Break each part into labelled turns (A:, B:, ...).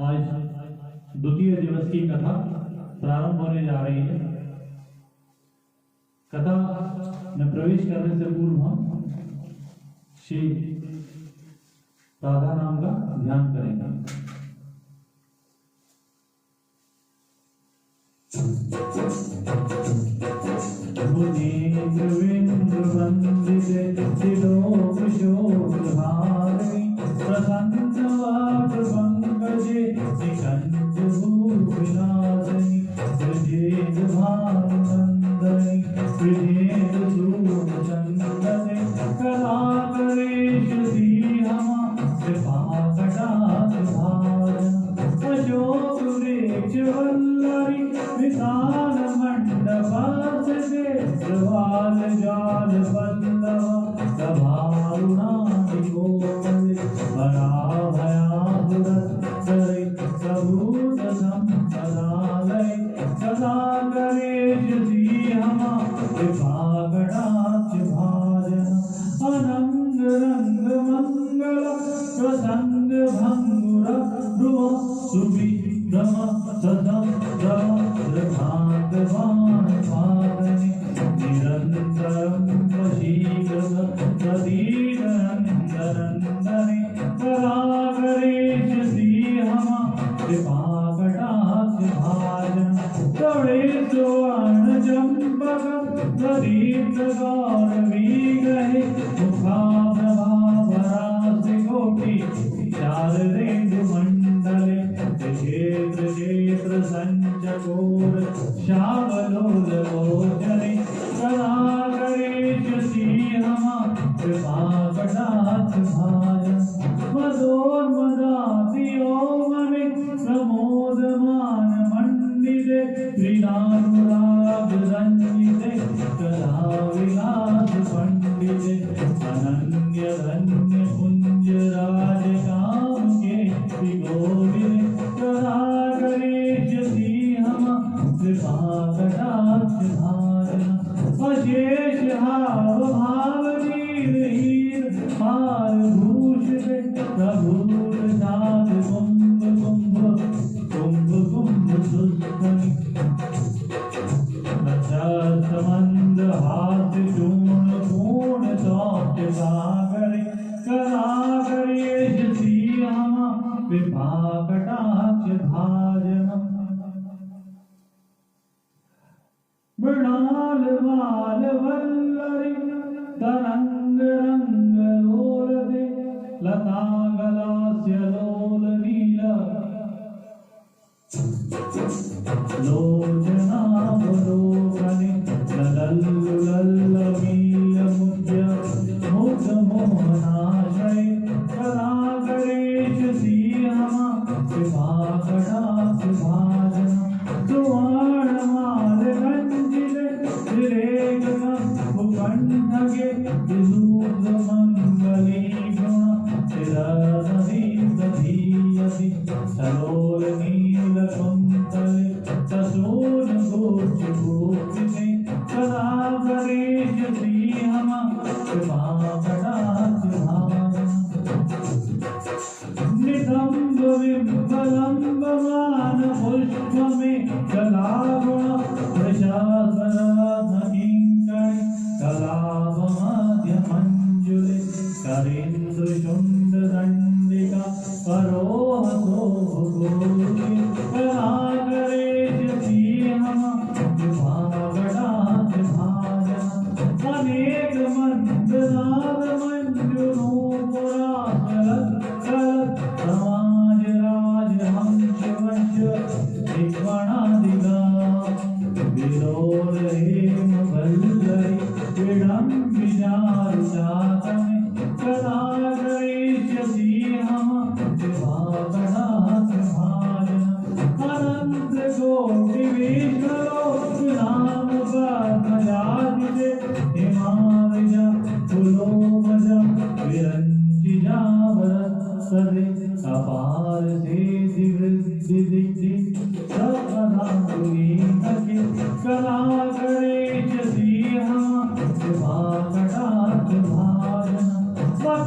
A: आज द्वितीय दिवस की कथा प्रारंभ होने जा रही है। कथा में प्रवेश करने से पूर्व हम श्री राधा नाम का ध्यान करेंगे।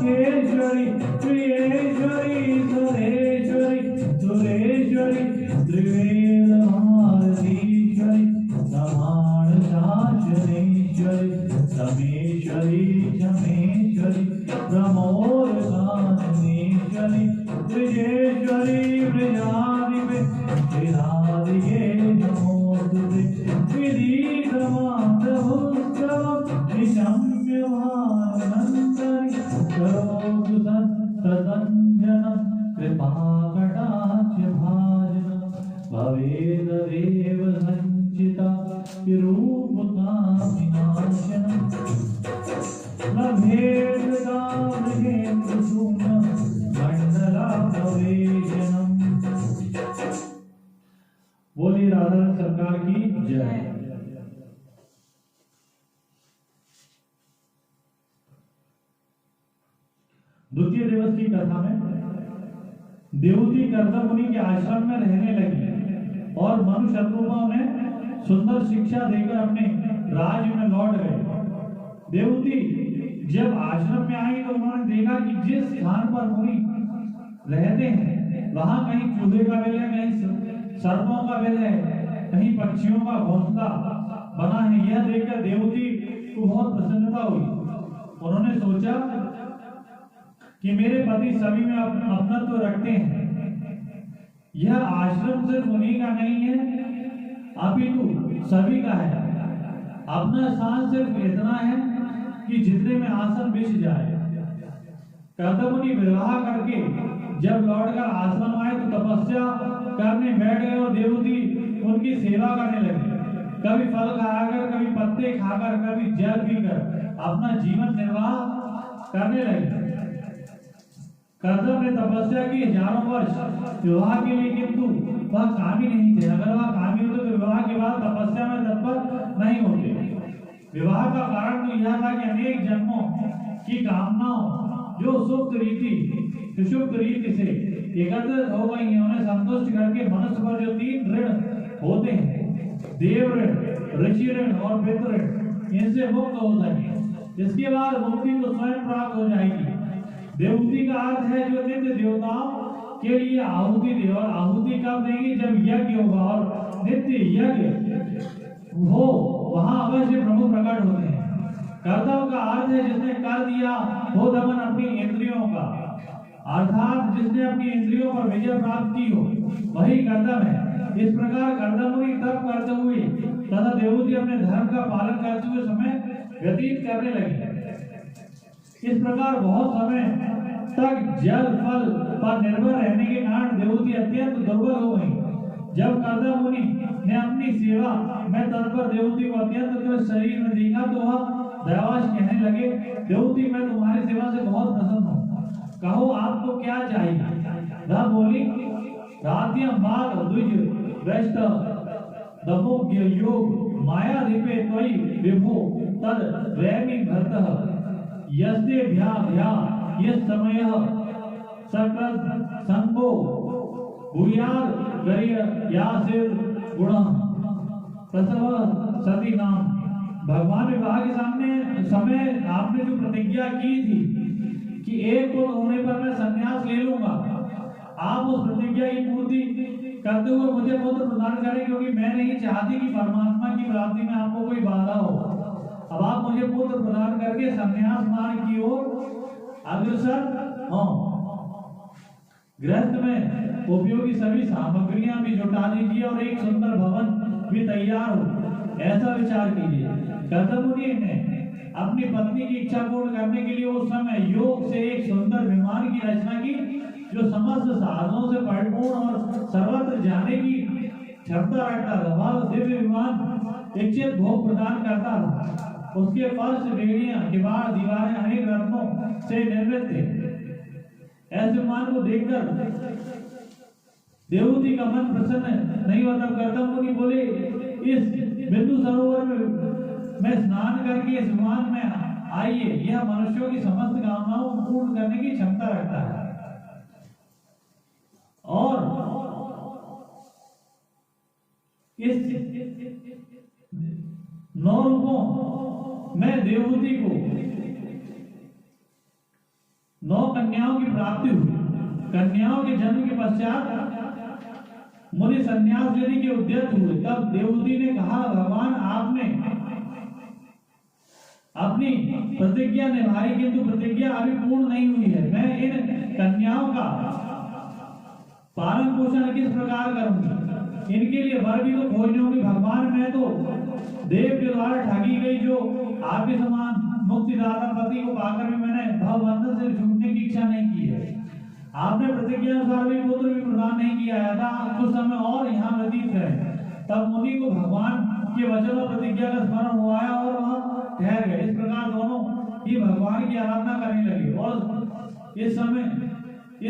B: Maheshwari, Priyeshwari, Suresh
A: मंगली ब्रजेश्वरी ब्रजाधिपे विराधिके नमोस्तुते विदीतमात्रभूस्तवं निशम्यभानन्तरि करोतु सत्तदञ्जनं कृपाकटाक्षभाजनं भवेदेव सञ्चिता विरूपता विनाशनम् बोलिए राधा सरकार की जय। द्वितीय दिवस की कथा में देवहूति कर्दम मुनि के आश्रम में रहने लगी और मनुशत्रुओं ने सुंदर शिक्षा देकर अपने राज्य में लौट गए। देवहूति जब आश्रम में आई तो उन्होंने देखा कि जिस स्थान पर मुनि रहते हैं वहां कहीं चूहे का वेल है, कहीं सर्पों का वेल है, कहीं पक्षियों का घोंसला बना है। यह देखकर देवहूति को बहुत प्रसन्नता हुई। उन्होंने सोचा कि मेरे पति सभी में अपनत्व रखते हैं। यह आश्रम सिर्फ मुनि का नहीं है अपितु सभी का है। अपना स्थान सिर्फ इतना है कि जितने में आसन बिछ जाए। कर्दम मुनि विवाह करके जब लौटकर आश्रम आए तो तपस्या करने बैठ गए और देवहूति उनकी सेवा करने लगे। कभी फल खाकर, कभी पत्ते खाकर, कभी जल पीकर अपना जीवन निर्वाह करने लगे। कर्दम ने तपस्या की हजारों वर्ष विवाह के लिए, किंतु वह कामी नहीं थे। अगर वह कामी होते तो विवाह के बाद तपस्या में तत्पर नहीं होते। विवाह का कारण तो यह था कि अनेक जन्मों की कामनाओं जो सुप्त रीति से एकत्रित हो गई हैं, उन्हें संतुष्ट करके मनुष्य पर जो 3 ऋण होते हैं, देव ऋण, ऋषि ऋण और पितृ ऋण, इनसे मुक्त हो सके। इसके बाद मुक्ति को स्वयं प्राप्त हो जाएगी। देवहूति का अर्थ है जो नित्य देवताओं के लिए आहुति दे। और आहुति कब देंगी? जब यज्ञ होगा और नित्य यज्ञ हो वहां अवश्य प्रभु प्रकट होते हैं। कर्तव्य का अर्थ है जिसने कर दिया हो दमन अपनी इंद्रियों का, अर्थात जिसने अपनी इंद्रियों पर विजय प्राप्त की हो, वही कर्तव्य है। इस प्रकार कर्दम मुनि तप करते हुए तथा देवहूति अपने धर्म का पालन करते हुए समय व्यतीत करने लगे। इस प्रकार बहुत समय तक जल फल पर निर्भर रहने के कारण देवहूति अत्यंत दुर्बल हो गई। जब कर्दम मुनि ने अपनी सेवा में तत्पर देवहूति को अत्यंत शरीर में देखा तो वह दयावश कहने लगे, देवहूति मैं तुम्हारी सेवा से बहुत प्रसन्न हूँ, कहो आपको क्या चाहिए? वह बोली, रात्यम बाल द्विज वैष्ट दमोग्य योग मायाधिपे त्वयि विभो तद वैमी भरतः यस्ते भ्या भ्या यस समयः सकृत संगो भूयार गरिय यासिर गुणः प्रसव सती नाम। भगवान विवाह के सामने समय आपने जो प्रतिज्ञा की थी कि एक पुत्र होने पर मैं संन्यास ले लूंगा, आप उस प्रतिज्ञा की पूर्ति करते हुए मुझे पुत्र प्रदान करें, क्योंकि मैं नहीं चाहती कि परमात्मा की प्राप्ति में आपको कोई बाधा हो। अब आप मुझे पुत्र प्रदान करके संन्यास मार्ग की ओर अग्रसर हो। गृहस्थ में उपयोगी सभी सामग्रियां भी जुटा दीजिए और एक सुंदर भवन भी तैयार हो, ऐसा विचार कीजिए। कर्दम मुनि ने अपनी पत्नी की इच्छा पूर्ण करने के लिए उस समय योग से एक सुंदर विमान की रचना की, जो समस्त साधनों से परिपूर्ण और सर्वत्र जाने की क्षमता रखता था। वह दिव्य विमान इच्छित भोग प्रदान करता था। उसके फर्श, बेड़ियां, किवाड़, दीवारें अनेक रत्नों से निर्मित थे। ऐसे विमान को देखकर देवहूति का मन प्रसन्न नहीं हुआ। तब कर्दम मुनि बोले, इस बिंदु सरोवर में स्नान करके इस विमान में आइए, यह मनुष्यों की समस्त कामनाओं को पूर्ण करने की क्षमता रखता है। और इस 9 रूपों में देवहूति को 9 कन्याओं की प्राप्ति हुई। कन्याओं के जन्म के पश्चात मुनि संन्यास लेने के उद्यत हुए। तब देवहूति ने कहा, भगवान आपने अपनी प्रतिज्ञा निभाई, किंतु प्रतिज्ञा अभी पूर्ण नहीं हुई है। मैं इन कन्याओं का पालन पोषण किस प्रकार करूंगी, इनके लिए वर भी तो खोजने होंगे। भगवान मैं तो देव के द्वारा ठगी गई, जो आपके समान मुक्तिदाता पति को पाकर भी मैंने भवबंधन से छूटने की इच्छा नहीं की है। आपने प्रतिज्ञा अनुसार भी पुत्र भी प्रदान नहीं किया था, कुछ समय और यहाँ व्यतीत है। तब मुनि को भगवान के वचन और प्रतिज्ञा का स्मरण हुआ है और वह ठहर गए। इस प्रकार दोनों ही भगवान की आराधना करने लगे और इस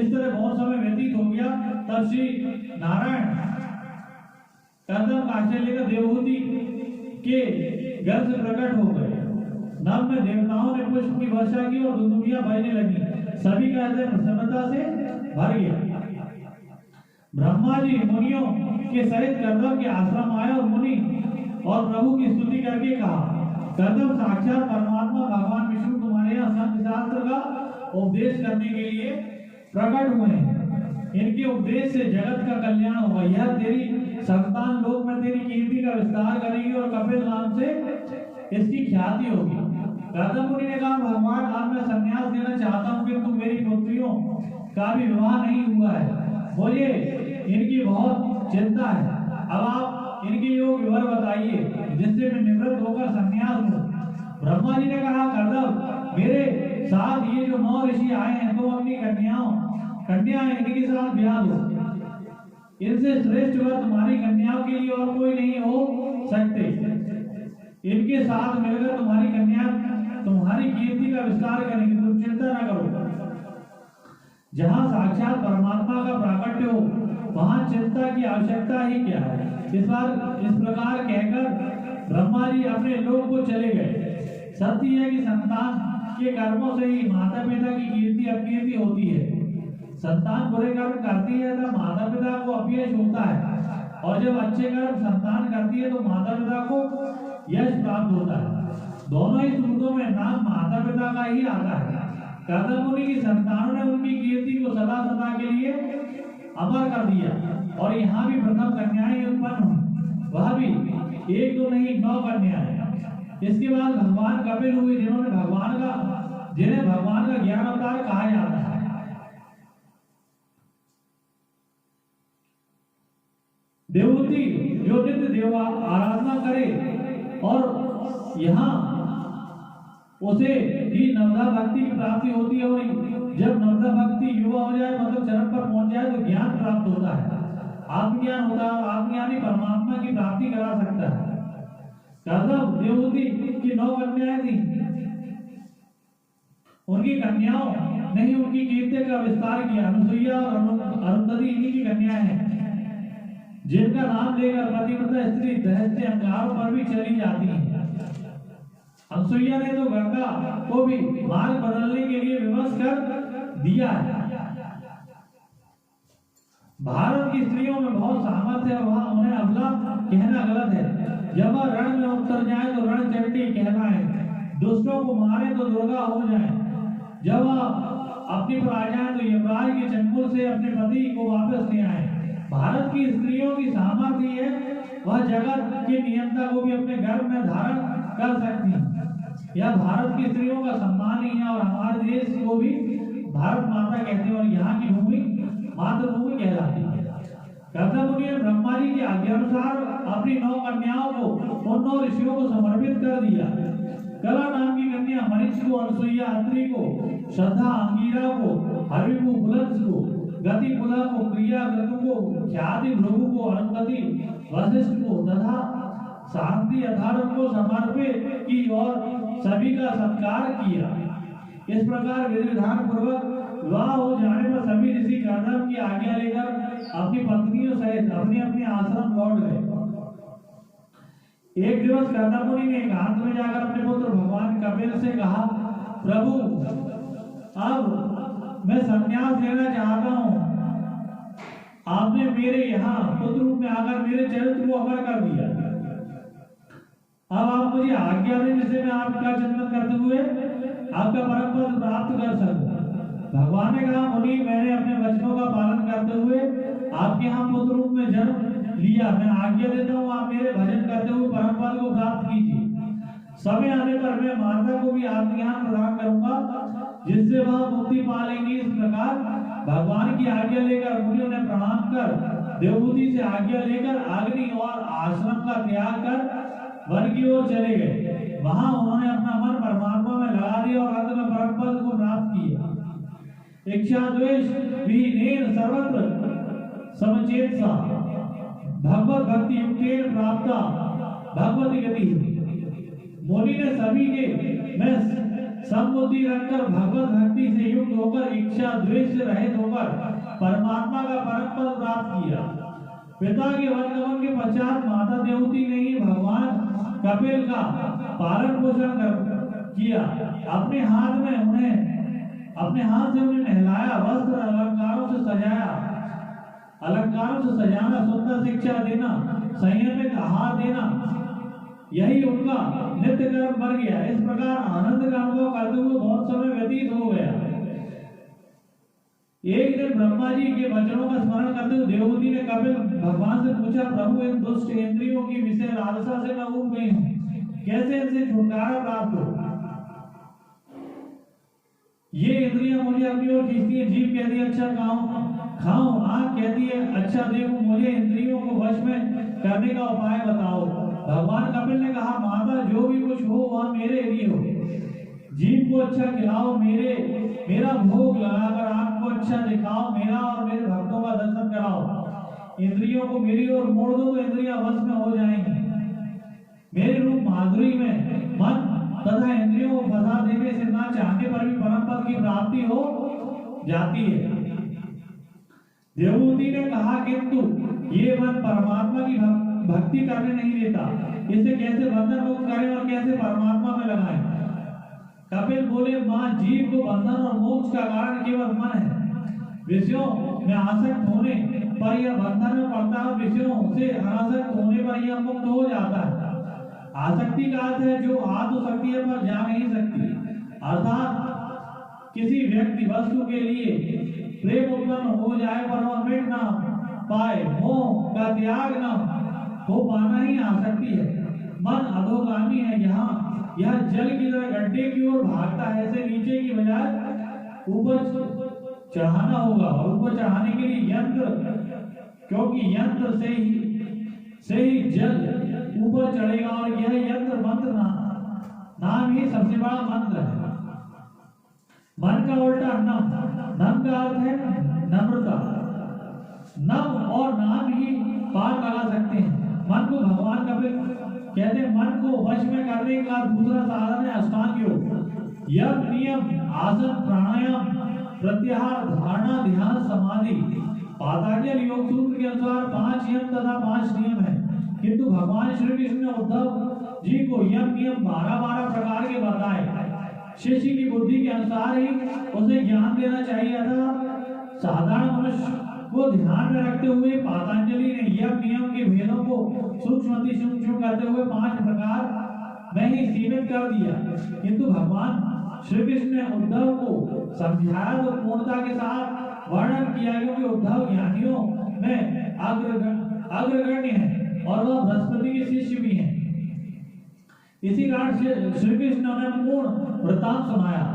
A: तरह बहुत समय व्यतीत हो गया। तब श्री नारायण कर्दम काश्य लेकर देवहूति के घर से प्रकट हो गए। नभ में देवताओं ने पुष्प की वर्षा की और दुंदुभियां बजने लगी। सभी का हृदय प्रसन्नता से भर गया। ब्रह्मा जी मुनियों के सहित कर्दम के आश्रम आए और मुनि और प्रभु की स्तुति करके कहा, कर्दम साक्षात परमात्मा भगवान विष्णु तुम्हारे यहाँ संत शास्त्र का उपदेश करने के लिए प्रकट हुए हैं। इनके उपदेश से जगत का कल्याण होगा। यह तेरी संतान लोक में तेरी कीर्ति का विस्तार करेगी और कपिल नाम से इसकी ख्याति होगी। कर्दम मुनि ने कहा, भगवान अब मैं संन्यास लेना चाहता हूँ, किंतु मेरी पुत्रियों का भी विवाह नहीं हुआ है। मुझे इनकी बहुत चिंता है। अब आप इनके योग्य वर बताइए जिससे मैं निवृत्त होकर संन्यास लूं। ब्रह्मा जी ने कहा, कर्दम मेरे साथ ये जो 9 ऋषि आए हैं तो अपनी कन्याएं इनके साथ ब्याह दो। इनसे श्रेष्ठ वर तुम्हारी कन्याओं के लिए और कोई नहीं हो सकते। इनके साथ मिलकर तुम्हारी कन्या तुम्हारी कीर्ति का विस्तार करेंगे, तुम चिंता न करो। जहाँ साक्षात परमात्मा का प्राकट्य हो वहाँ चिंता की आवश्यकता ही क्या है। इस प्रकार कहकर ब्रह्मा जी अपने लोक को चले गए। सत्य है कि संतान के कर्मों से ही माता पिता की कीर्ति अपकीर्ति होती है। संतान बुरे कर्म करती है तब माता पिता को अपयश होता है, और जब अच्छे कर्म संतान करती है तो माता पिता को यश प्राप्त होता है। दोनों ही सूत्रों में नाम माता पिता का ही आता है। कर्दम मुनि की संतानों ने उनकी कीर्ति को सदा सदा के लिए अमर कर दिया और यहाँ भी प्रथम कन्याएं उत्पन्न हुई, वह भी 1 2 नहीं 9 कन्याएं। इसके बाद भगवान कपिल हुए, जिन्हें भगवान का ज्ञान अवतार कहा जाता है। देवहूति जो नित्य देवा आराधना करे और यहाँ उसे ही नवधा भक्ति की प्राप्ति होती है, और जब नवधा भक्ति युवा हो जाए मतलब चरण पर पहुंच जाए तो ज्ञान प्राप्त होता है, आत्मज्ञान होता है, और आत्मज्ञान ही परमात्मा की प्राप्ति करा सकता है। कर्दम देवहूति की 9 कन्याएं थी। उनकी कन्याओं ने ही उनकी कीर्ति का विस्तार किया। अनुसुईया और अरुंधति इन्हीं की कन्याएं हैं, जिनका नाम लेकर पतिव्रता स्त्री दहशते अंगारों पर भी चली जाती है। अनुसुईया ने तो गंगा को भी मार्ग बदलने के लिए विवश कर दिया है। भारत की स्त्रियों में बहुत सामर्थ्य है, वहां उन्हें अबला कहना गलत है। जब वह रण में उतर जाए तो रणचंडी कहलाए, दुष्टों को मारे तो दुर्गा हो जाए, जब वह अपनी पर आ जाए तो यमराज के चंगुल से अपने पति को वापस ले आए। भारत की स्त्रियों की सामर्थ्य है, वह जगत के नियंता को भी अपने गर्भ में धारण कर सकती है। यह भारत की स्त्रियों का सम्मान ही है, और हमारे देश को भी भारत माता कहते हैं और यहाँ की भूमि मातृभूमि कहलाती है। कर्दम मुनि ने ब्रह्मा जी की आज्ञा अनुसार अपनी 9 कन्याओं को उन 9 ऋषियों को समर्पित कर दिया। कला नाम की कन्या मरीच को, अनुसुईया अत्रि को, श्रद्धा अंगीरा को, हरिभु पुलंस को, गति पुला को, क्रिया गतु को, ख्याति भृगु को, अरुंधति वशिष्ठ को तथा शांति अथर्व को समर्पित की और सभी का सत्कार किया। इस प्रकार विधि विधान पूर्वक विवाह हो जाने पर सभी ऋषि कर्दम की आज्ञा लेकर अपनी पत्नियों सहित अपने अपने आश्रम लौट गए। एक दिवस कर्दम मुनि ने एकांत में जाकर अपने पुत्र भगवान कपिल से कहा, प्रभु अब मैं संन्यास लेना चाहता हूँ। आपने मेरे यहाँ पुत्र रूप में आकर मेरे चरित्र को अमर कर दिया। अब आप मुझे आज्ञा दें जिससे मैं आपका चिंतन करते हुए आपका परम पद प्राप्त कर सकूं। भगवान ने कहा, मुनि मैंने अपने वचनों का पालन करते हुए आपके यहाँ पुत्र रूप में जन्म लिया। मैं आज्ञा देता हूँ आप मेरे भजन करते हुए परम पद को प्राप्त कीजिए। समय आने पर मैं माता को भी आत्मज्ञान प्रदान करूंगा, जिससे वह मुक्ति पा लेंगे। इस प्रकार भगवान की आज्ञा लेकर मुनियों ने प्रणाम कर देवहूति से आज्ञा लेकर अग्नि और आश्रम का त्याग कर वन की ओर चले गए। वहां उन्होंने अपना मन परमात्मा में लगा दिया और अंत में परम पद को प्राप्त किया। इच्छा द्वेष विहीन सर्वत्र समचेतसा भगवत भक्ति युक्तेन प्राप्ता भगवती गति। मुनि ने सभी के में समबुद्धि रखकर भगवत भक्ति से युक्त होकर इच्छा द्वेष से रहित होकर परमात्मा का परम पद प्राप्त किया। पिता के वनगमन के पश्चात माता देवहूति ने ही भगवान कपिल का पालन पोषण किया। अपने हाथ से उन्हें नहलाया, वस्त्र अलंकारों से सजाना, सुंदर शिक्षा देना, संयमित आहार देना, यही उनका नित्य कर्म बन गया। इस प्रकार आनंद का अनुभव करते हुए बहुत समय व्यतीत हो गया। एक दिन ब्रह्मा जी के वचनों का स्मरण करते हुए देवहूति ने कपिल भगवान से पूछा, प्रभु इन दुष्ट इंद्रियों की विषय लालसा से मैं उब गई हूँ, कैसे इनसे छुटकारा प्राप्त हो? ये इंद्रियां मुझे अपनी ओर खींचती है। जीभ कहती है अच्छा खाऊं, आंख कहती है अच्छा देखूं, मुझे इंद्रियों को वश में करने का उपाय बताओ। भगवान कपिल ने कहा, माता जो भी कुछ हो वह मेरे लिए हो। जीभ को अच्छा खिलाओ, मेरा भोग लगाकर, आंख को अच्छा दिखाओ, मेरा और मेरे भक्तों का दर्शन कराओ। इंद्रियों को मेरी ओर मोड़ दो तो इंद्रियां वश में हो जाएंगी। मेरे रूप माधुरी में मन तथा इंद्रियों को फंसा देने से ना चाहने पर भी परम पद की प्राप्ति हो जाती है। देवहूति ने कहा, किंतु ये मन परमात्मा की भक्ति करने नहीं देता, इसे कैसे बंधन मुक्त करें और कैसे परमात्मा में लगाएं? कपिल बोले, मां, जीव को बंधन और मोक्ष का कारण केवल मन है। विषयों में आसक्त होने पर यह बंधन में पड़ता है, विषयों से अनासक्त होने पर यह मुक्त हो जाता है। आसक्ति का अर्थ है जो आ तो सकती है पर जा नहीं सकती, अर्थात किसी व्यक्ति वस्तु के लिए प्रेम उत्पन्न हो जाए पर वह मिट ना पाए, मोह का त्याग न हो पाना ही आसक्ति है। मन अधोगामी है, यह जल की तरह गड्ढे की ओर भागता है, ऐसे नीचे की बजाय ऊपर चढ़ाना होगा। और ऊपर चढ़ाने के लिए यंत्र, क्योंकि यंत्र से ही जल ऊपर चढ़ेगा और यह यंत्र मंत्र नाम ही सबसे बड़ा मंत्र है। मन का उल्टा नम का अर्थ है नम्रता। नम और नाम ही पार लगा सकते हैं। मन को भगवान कपिल कहते हैं, मन को वश में करने का दूसरा साधन है अष्टांग योग। यम, नियम, आसन, प्राणायाम, प्रत्याहार, धारणा, ध्यान, समाधि। पातंजल योग सूत्र के अनुसार 5 यम तथा 5 नियम है, किंतु भगवान श्री कृष्ण ने उद्धव जी को यम नियम 12 प्रकार के बताए। शिष्य की बुद्धि के अनुसार ही उसे ज्ञान देना चाहिए था। साधारण मनुष्य को ध्यान में रखते हुए पातंजलि ने यम नियम के भेदों को सूक्ष्म करते हुए 5 प्रकार में ही सीमित कर दिया, किंतु भगवान श्री कृष्ण ने उद्धव को समझाया तो पूर्णता के साथ वर्णन किया, क्योंकि उद्धव ज्ञानियों में अग्रगण्य है और वह बृहस्पति के शिष्य भी हैं। इसी कारण श्री कृष्ण ने पूर्ण वृतांत सुनाया।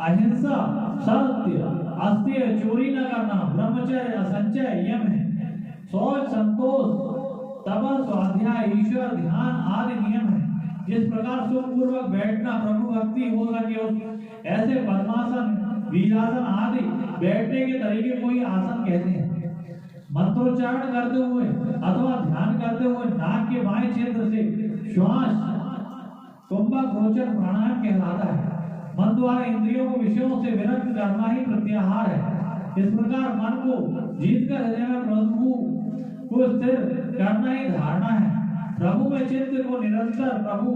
A: अहिंसा, सत्य, अस्तेय, चोरी न करना, ब्रह्मचर्य, असंचय यम है। शौच, संतोष, तप, स्वाध्याय, ईश्वर ध्यान आदि नियम है। जिस प्रकार सुखपूर्वक बैठना प्रभु भक्ति हो सके, ऐसे पद्मासन, वीरासन आदि बैठने के तरीके को ही आसन कहते हैं। मंत्रोच्चारण करते हुए अथवा ध्यान करते हुए नाक के बाएं क्षेत्र से श्वास कुंभक रोचन प्राणायाम कहलाता है। मन द्वारा इंद्रियों को विषयों से विरक्त करना ही प्रत्याहार है। इस प्रकार मन को जीतकर हृदय में प्रभु को स्थिर करना ही धारणा है। प्रभु में चित्त को निरंतर प्रभु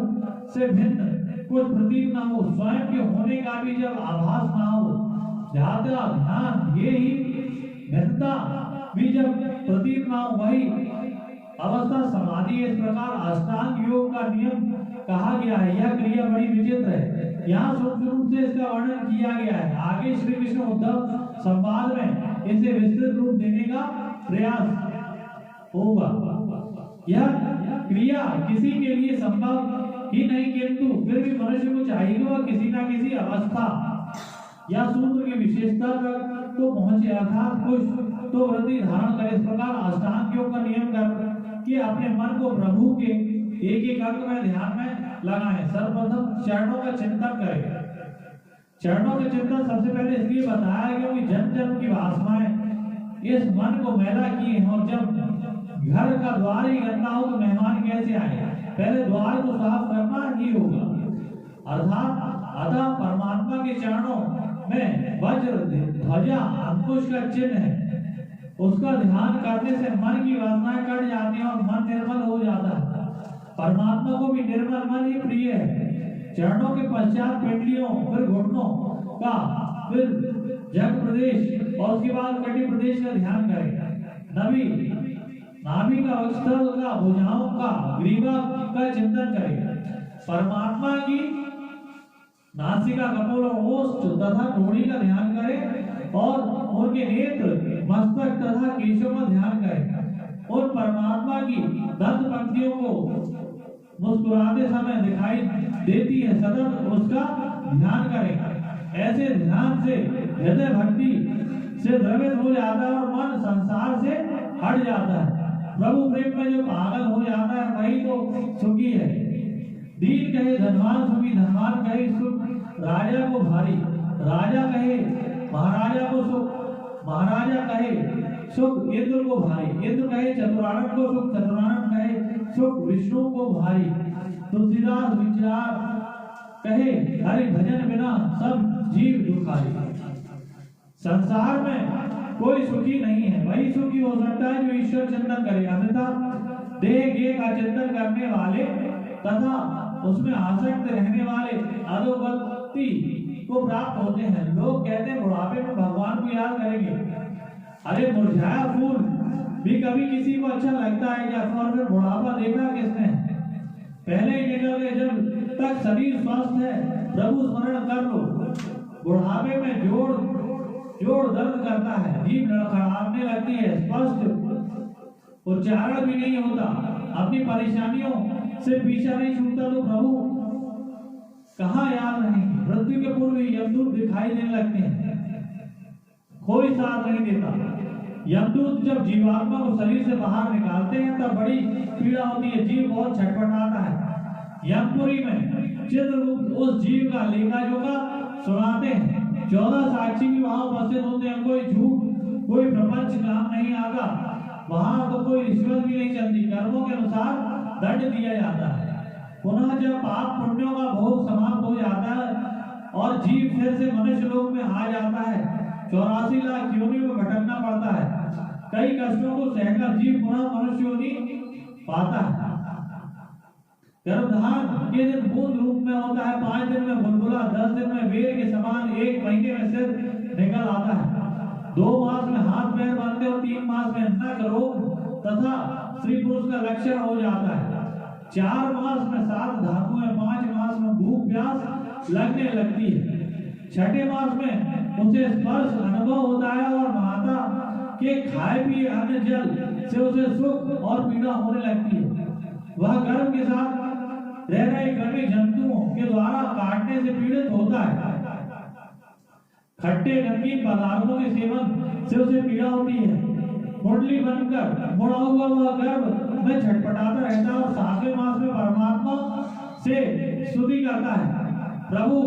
A: से भिन्न कुछ प्रतीत न हो, स्वयं के होने का भी जब आभास न हो, ध्यान ये ही भिन्नता भी जब प्रतीत न हो, वही अवस्था समाधि। इस प्रकार अष्टांग योग का नियम कहा गया है। यह क्रिया बड़ी विचित्र है, यहाँ सूक्ष्म रूप से इसका वर्णन किया गया है। आगे श्री कृष्ण उद्धव संवाद में इसे विस्तृत रूप देने का प्रयास होगा। यह क्रिया किसी के लिए संभव ही नहीं, किंतु फिर भी मनुष्य को चाहिए वह किसी न किसी अवस्था या सूत्र की विशेषता तक तो पहुंचे, अर्थात कुछ तो वृत्ति धारण करे। इस प्रकार अष्टांग योग का नियम कर कि अपने मन को प्रभु के एक एक अंग में ध्यान में लगाएं। सर्वप्रथम चरणों का चिंतन करें। चरणों का चिंतन सबसे पहले इसलिए बताया क्योंकि जन्म जन्म की वासनाएं इस मन को मैला किए हैं, और जब घर का द्वार ही गंदा हो तो मेहमान कैसे आए? पहले द्वार को साफ करना ही होगा। अर्थात अतः परमात्मा के चरणों में वज्र ध्वजा अंकुश का चिन्ह है, उसका ध्यान करने से मन की वासनाएं कट जाती हैं और मन निर्मल हो जाता है। परमात्मा को भी निर्मल मन ही प्रिय है। चरणों के पश्चात पिंडलियों, फिर घुटनों का, फिर जग प्रदेश और उसके बाद कटी प्रदेश का ध्यान करें। नाभि का, वक्षस्थल का, भुजाओं का, ग्रीवा का चिंतन करें। परमात्मा की नासिका, कपोल और ओष्ठ तथा ठोड़ी का ध्यान करें और उनके नेत्र, मस्तक तथा केशों का ध्यान करें। और परमात्मा की दंत पंक्तियों को मुस्कुराते समय दिखाई देती है, सतत उसका ध्यान करें। ऐसे ध्यान से हृदय भक्ति से द्रवित हो जाता है और मन संसार से हट जाता है। प्रभु प्रेम में जो पागल हो जाता है वही तो सुखी है। दीन कहे धनवान सुखी, धनवान कहे सुख राजा को भारी, राजा कहे महाराजा को सुख, महाराजा कहे सुख इंद्र को भारी, इंद्र कहे चतुरानन को सुख, चतुरानन कहे सुख विष्णु को भारी। तुलसीदास विचार कहे हरि भजन बिना सब जीव दुखारी। संसार में कोई सुखी नहीं है, वही सुखी हो सकता है जो ईश्वर चिंतन करे। अन्यथा देह गेह का चिंतन करने वाले तथा उसमें आसक्त रहने वाले अधोगति को प्राप्त होते हैं। लोग कहते हैं बुढ़ापे में भगवान को याद करेंगे। अरे मुरझाया फूल भी कभी किसी को अच्छा लगता है क्या? और फिर बुढ़ापा देखा किसने? पहले ही निकल गए। जब तक शरीर स्वस्थ है प्रभु स्मरण कर लो। बुढ़ापे में जोड़ दर्द करता है, जीभ लड़खड़ाने लगती है, स्पष्ट उच्चारण भी नहीं होता, अपनी परेशानियों से पीछा नहीं छूटता तो प्रभु कहाँ याद रहेंगे? मृत्यु के पूर्व यमदूत दिखाई देने लगते हैं, कोई साथ नहीं देता। यमदूत जब जीवात्मा को शरीर से बाहर निकालते हैं तब बड़ी पीड़ा होती है, जीव बहुत छटपटाता है। यमपुरी में चित्रगुप्त उस जीव का लेखा जोखा सुनाते हैं। 14 साक्षी भी वहां उपस्थित होते हैं। कोई झूठ, कोई प्रपंच काम नहीं आता, वहां तो कोई रिश्वत भी नहीं चलती। कर्मों के अनुसार दंड दिया जाता है। पुनः जब पाप पुण्यों का भोग समाप्त हो जाता है और जीव फिर से मनुष्य लोक में आ जाता है, 84 लाख योनियों में भटकना पड़ता है। कई कष्टों को सहकर जीव पुनः मनुष्य योनि पाता है। गर्भधान के दिन बूंद रूप में होता है, 5 दिन में बुलबुला, 10 दिन में बेर के समान, 1 महीने में सिर निकल आता है। 2 मास में हाथ पैर बनते और 3 मास में नक रोग तथा स्त्री पुरुष का लक्षण हो जाता है। 4 मास में 7 धातुएं, 5 मास में भूख प्यास लगने लगती है। 6ठे मास में उसे स्पर्श अनुभव होता है और माता के खाए पिए अन्न जल से उसे सुख और पीड़ा होने लगती है। वह गर्भ के साथ रह रहे कृमि जंतुओं के द्वारा काटने से पीड़ित होता है। खट्टे नमकीन पदार्थों के सेवन से उसे पीड़ा होती है। कुंडली बनकर मुड़ा हुआ वह गर्भ में छटपटाता रहता है और 7वें मास में परमात्मा से स्तुति करता है, प्रभु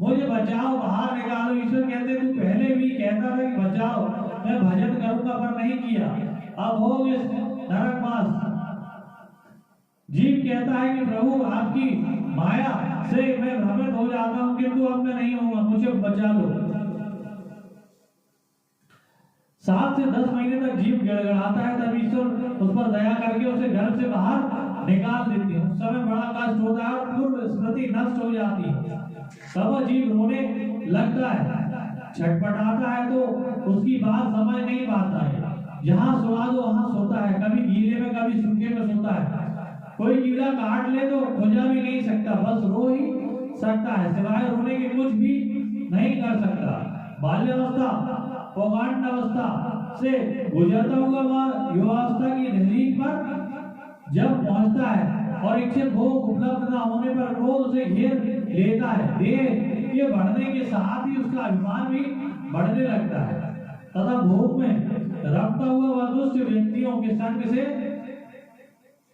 A: मुझे बचाओ, बाहर निकालो। ईश्वर कहते तू पहले भी कहता था कि बचाओ, मैं भजन करूंगा पर नहीं किया, अब हो इस नरक मास। जीव कहता है कि प्रभु आपकी माया से मैं भ्रमित हो जाता हूं, किंतु अब मैं नहीं होगा, मुझे बचा लो। 7 से 10 महीने तक जीव गिड़गिड़ाता है, तब ईश्वर उस पर दया करके उसे गर्भ से बाहर निकाल देते हैं। उस समय बड़ा कष्ट होता है और पूर्व स्मृति नष्ट हो जाती है। तब जीव रोने लगता है, छटपटाता है तो उसकी बात समझ नहीं पाता है। जहाँ सुला दो वहाँ सोता है, कभी गीले में कभी सूखे में सोता है। कोई कीड़ा काट ले तो खोजा भी नहीं सकता, बस रो ही सकता है, सिवाय रोने के कुछ भी नहीं कर सकता। बाल्यावस्था पौगंड अवस्था से गुजरता हुआ वह युवावस्था की दहलीज पर जब पहुंचता है और इच्छित भोग उपलब्ध न होने पर क्रोध उसे घेर लेता है। देह ये बढ़ने के साथ ही उसका अभिमान भी बढ़ने लगता है तथा भोग में रमता हुआ वह दुष्ट व्यक्तियों के संग से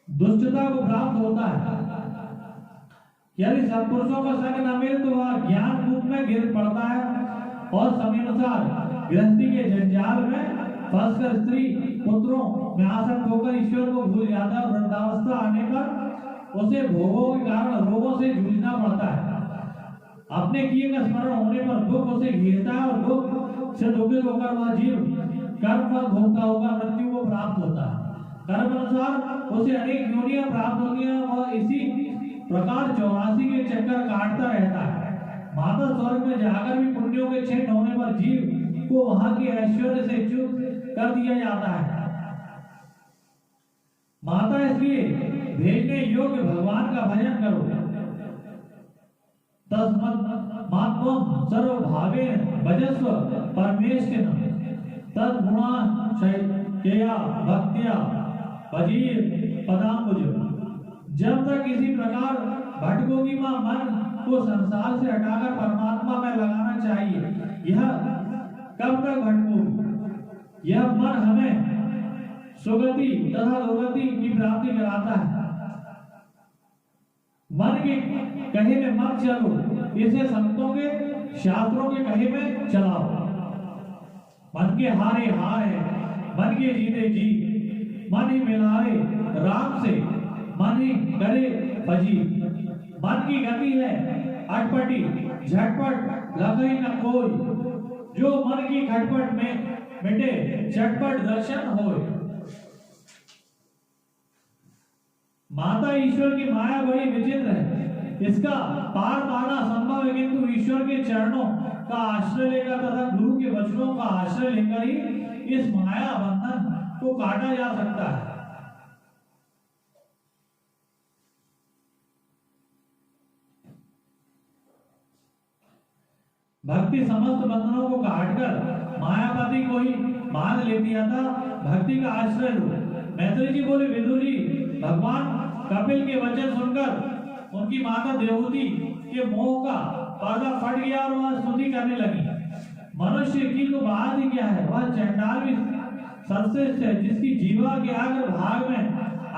A: दुष्टता को प्राप्त होता है। यदि सत्पुरुषों का संग न मिले तो वह ज्ञान कूप में गिर पड़ता है और समयानुसार गृहस्थी के जंजाल में फंसकर स्त्री पुत्रों में आसक्त होकर ईश्वर को भूल जाता है और वृद्धावस्था आने पर उसे भोगों के कारण रोगों से जूझना पड़ता है। अपने किए का स्मरण होने पर दुख उसे घेरता है और दुख से दुखित होकर वह जीव कर्म फल भोगता होगा मृत्यु को प्राप्त होता है। कर्म अनुसार उसे अनेक योनियां प्राप्त होती हैं। वह इसी प्रकार 84 के चक्कर काटता रहता है। माता स्वर्ग में जाकर भी पुण्यों के क्षीण होने पर जीव को वहां के ऐश्वर्य से च्युत कर दिया जाता है। माता इसलिए भेजने योग्य भगवान का भजन करो। तस्मात्म सर्वभावेन भजस्व परमेष्ठिन तद्गुणाशयया भक्त्या भजीर पदाम्बुज। जब तक किसी प्रकार भटकोगी मां मन को संसार से हटाकर परमात्मा में लगाना चाहिए। यह कब तक भटकोगी? यह मन हमें सुगति तथा दुर्गति की प्राप्ति कराता है। मन के कहे में मत चलो, इसे संतों के शास्त्रों के कहे में चलाओ। मन के हारे हारे, मन के जीते जी, मन ही मिलाए राम से, मन ही करे फजी। मन की गति है अटपटी, झटपट लगे न कोई। जो मन की खटपट में मिटे, झटपट दर्शन होए। माता ईश्वर की माया बड़ी विचित्र है। इसका पार पाना संभव है, किंतु ईश्वर के चरणों का आश्रय लेकर तथा गुरु के वचनों का आश्रय लेकर ही इस माया बंधन को काटा जा सकता है। भक्ति समस्त बंधनों को काटकर मायापति को ही बांध लेती है। भक्ति का आश्रय लो। मैत्री जी बोले, विदुर जी, भगवान कपिल के वचन सुनकर उनकी माता देवहूति के मोह का पर्दा फट गया और वह स्तुति करने लगी। मनुष्य की तो बात ही क्या है, वह चंडाल भी सर्वश्रेष्ठ है, जिसकी जीवा के अग्र भाग में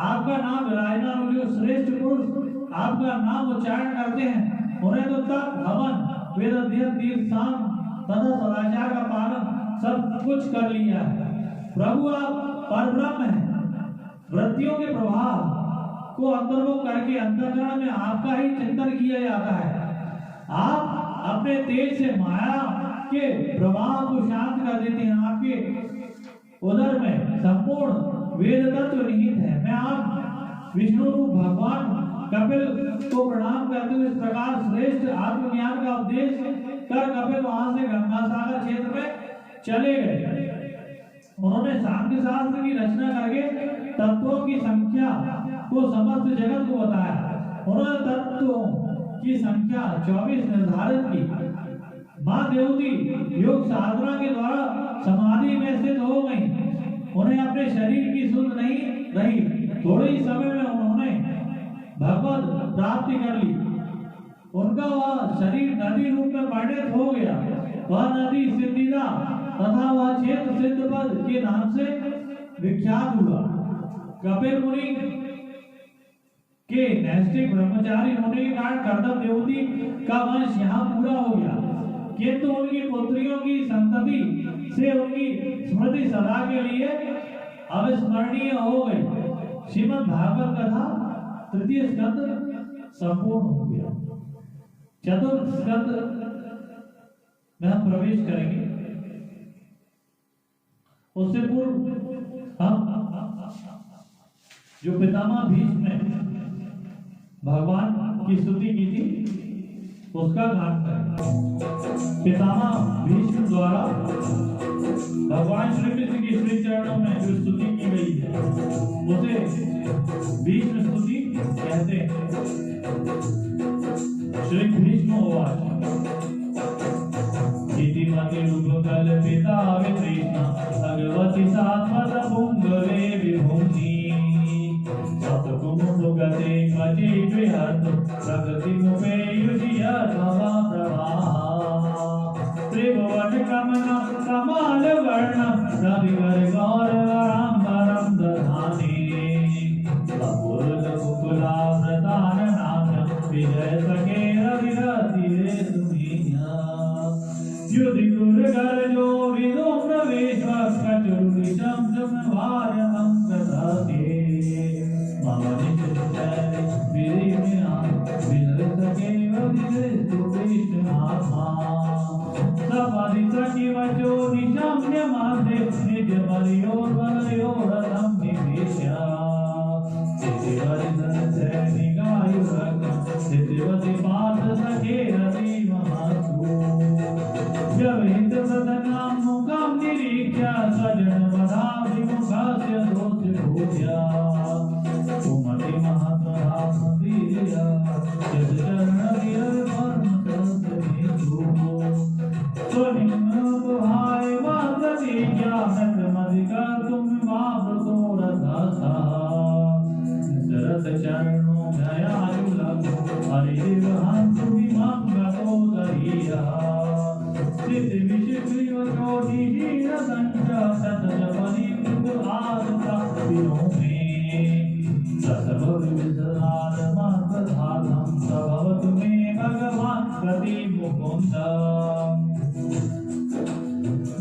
A: आपका नाम विराजमान। जो श्रेष्ठ पुरुष आपका नाम उच्चारण करते हैं, उन्हें तो तप हवन वेद अध्ययन तीर्थ शाम तथा सदाचार का पालन सब कुछ कर लिया है। प्रभु आप परब्रह्म हैं। वृत्तियों के प्रभाव को अंतर्मुख करके अंतःकरण में आपका ही चिंतन किया जाता है। आप अपने तेज से माया के प्रभाव को शांत कर देते हैं। आपके उदर में संपूर्ण वेद तत्व निहित है। मैं आप विष्णु रूप भगवान कपिल को प्रणाम करते हुए इस प्रकार श्रेष्ठ आत्मज्ञान का उपदेश कर कपिल वहां से गंगा सागर क्षेत्र में चले गए। उन्होंने सांख्य शास्त्र की रचना करके तत्वों की संख्या को समस्त जगत को बताया। उन्होंने तत्वों की संख्या 24 निर्धारित की। मां देवहूति योग साधना के द्वारा समाधि में स्थित हो गई। उन्हें अपने शरीर की सुध नहीं रही। थोड़े ही समय में उन्होंने भगवत प्राप्ति कर ली। उनका वह शरीर नदी रूप में परिणत हो गया। वह नदी सिद्धिदा तथा वह क्षेत्र सिद्धपद के नाम से विख्यात हुआ। कपिल मुनि के नैष्ठिक ब्रह्मचारी होने के कारण कर्दम देवहूति का वंश यहाँ पूरा हो गया, किंतु उनकी पुत्रियों की संतति से उनकी स्मृति सदा के लिए अविस्मरणीय हो गई। श्रीमद् भागवत कथा तृतीय स्कंद संपूर्ण हो गया। चतुर्थ स्कंद में हम प्रवेश करेंगे। उससे पूर्व हम जो पितामह भीष्म ने भगवान की स्तुति की थी उसका गान करें। पितामह भीष्म द्वारा भगवान श्री कृष्ण के श्री चरणों में जो स्तुति की गई है उसे भीष्म स्तुति कहते हैं। श्री भीष्म उवाच इतिमति रूपकल पिता वितृष्णा भगवती सात्वत पुंगवे विभूति सतकुमुद गते क्वचि विहर्तु प्रकृतिमुपेयुषियत् प्रवाह त्रिभुवन कमनं कमालवर्णं रविवर गौरवराम्बरं दधाने बकुलाव्रताननाथं विजय सखे रविरतिरे सुमीया युधिगुरुगर्जो विदुम्रवेश्वर कचुरुविषं वार्यमं प्रदते मम निश्चय विरिमिनां विजय सखे रविरे आत्मा सपदि सखि वचो निशम्यमासे निज बलयोर्बलयोरतं निवेश्य स्थितिवति सैनिकायुरकं स्थितिवति पार्थ सखे रतिमहतु व्यवहित सदनां मुखं निरीक्ष्य स्वजनवधाभिमुखस्य दोषभूत्य कुमति महत्वरामवीर्य यद्चरणविरर्पणतस्मिन् स्वनिम्नोपहाय वासति ज्ञानक्रमधिकर्तुं मावृतोरथः चरणो जयायुलभो हरिर्वहन्तु इमं गतोदरीयः स्थितिविशिष्टिवचोटिहीनदण्ड शतजपनिमृदुआदता विनोमे रसभविविधनादमात्मधानं स भवतु मे भगवान् गतिमुकुन्द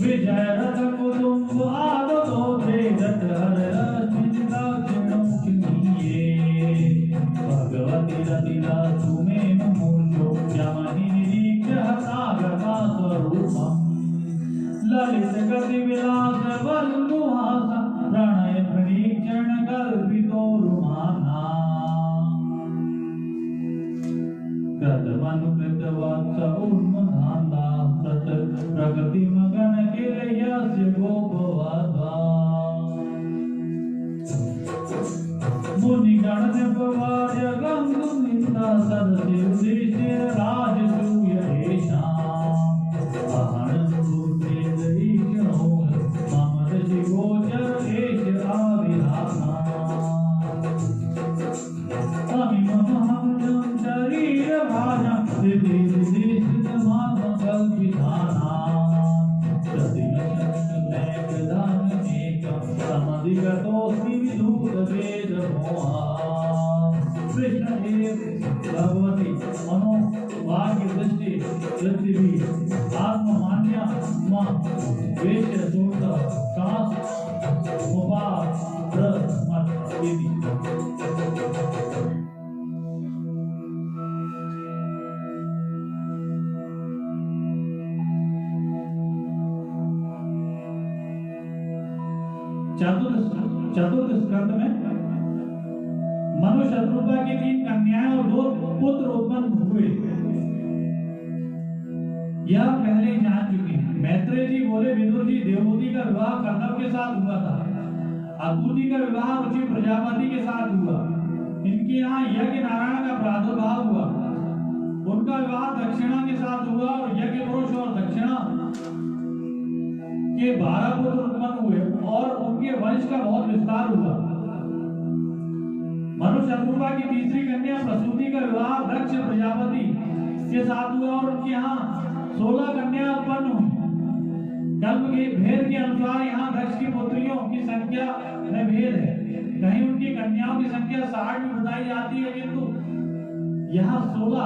A: विजय रथ कुटुंब आदोदे जठर रश्मि दक्षिणों किन्निये भगवती रतिरा सुमे मुमुर्जो यमनि निरीक्ष्य सागता स्वरूपम् ललित गति विलास वल्लुहास प्रणय प्रणीक्षण कल्पितो रुमाना कृतमनुकृतवत्स उन्मधान्ता प्रकृति मगन किलयस्य गोपवद्वा मुनिगण निपवार्य गंगु निंदा सदसि युधिष्ठिर राजसूय एषाम् अहं सुखेदईक्षणो मम ऋषि गोचर एष आविरामा अमिमहं शरीरभाजं समधिगतोऽस्मि विधूतवेदमोहा कृष्ण भगवती मनो वाक्य दृष्टि पृथ्वी आत्ममान्या मां वेश्य सूक्त कास उपास रस मत इति चतुर्थ स्कंद में मनु शत्रुपा की 3 कन्याएं और 2 पुत्र उत्पन्न हुए। यह पहले ही जान चुके हैं। मैत्रेय जी बोले, विदुर जी, देवहूति का विवाह कर्दम के साथ हुआ था, अद्भुति का विवाह रुचि प्रजापति के साथ हुआ, इनके यहाँ यज्ञ नारायण का प्रादुर्भाव हुआ, उनका विवाह दक्षिणा के साथ हुआ और यज्ञ पुरुष और दक्षिणा के 12 पुत्र उत्पन्न हुए और उनके वंश का बहुत विस्तार हुआ। मनु शत्रुपा की तीसरी कन्या प्रसूति का विवाह दक्ष प्रजापति के साथ हुआ और उनके यहाँ 16 कन्या उत्पन्न हुई। कल्प के भेद के अनुसार यहाँ दक्ष की पुत्रियों की संख्या में भेद है। कहीं उनकी कन्याओं की संख्या 60 भी बताई जाती है, किंतु यहाँ 16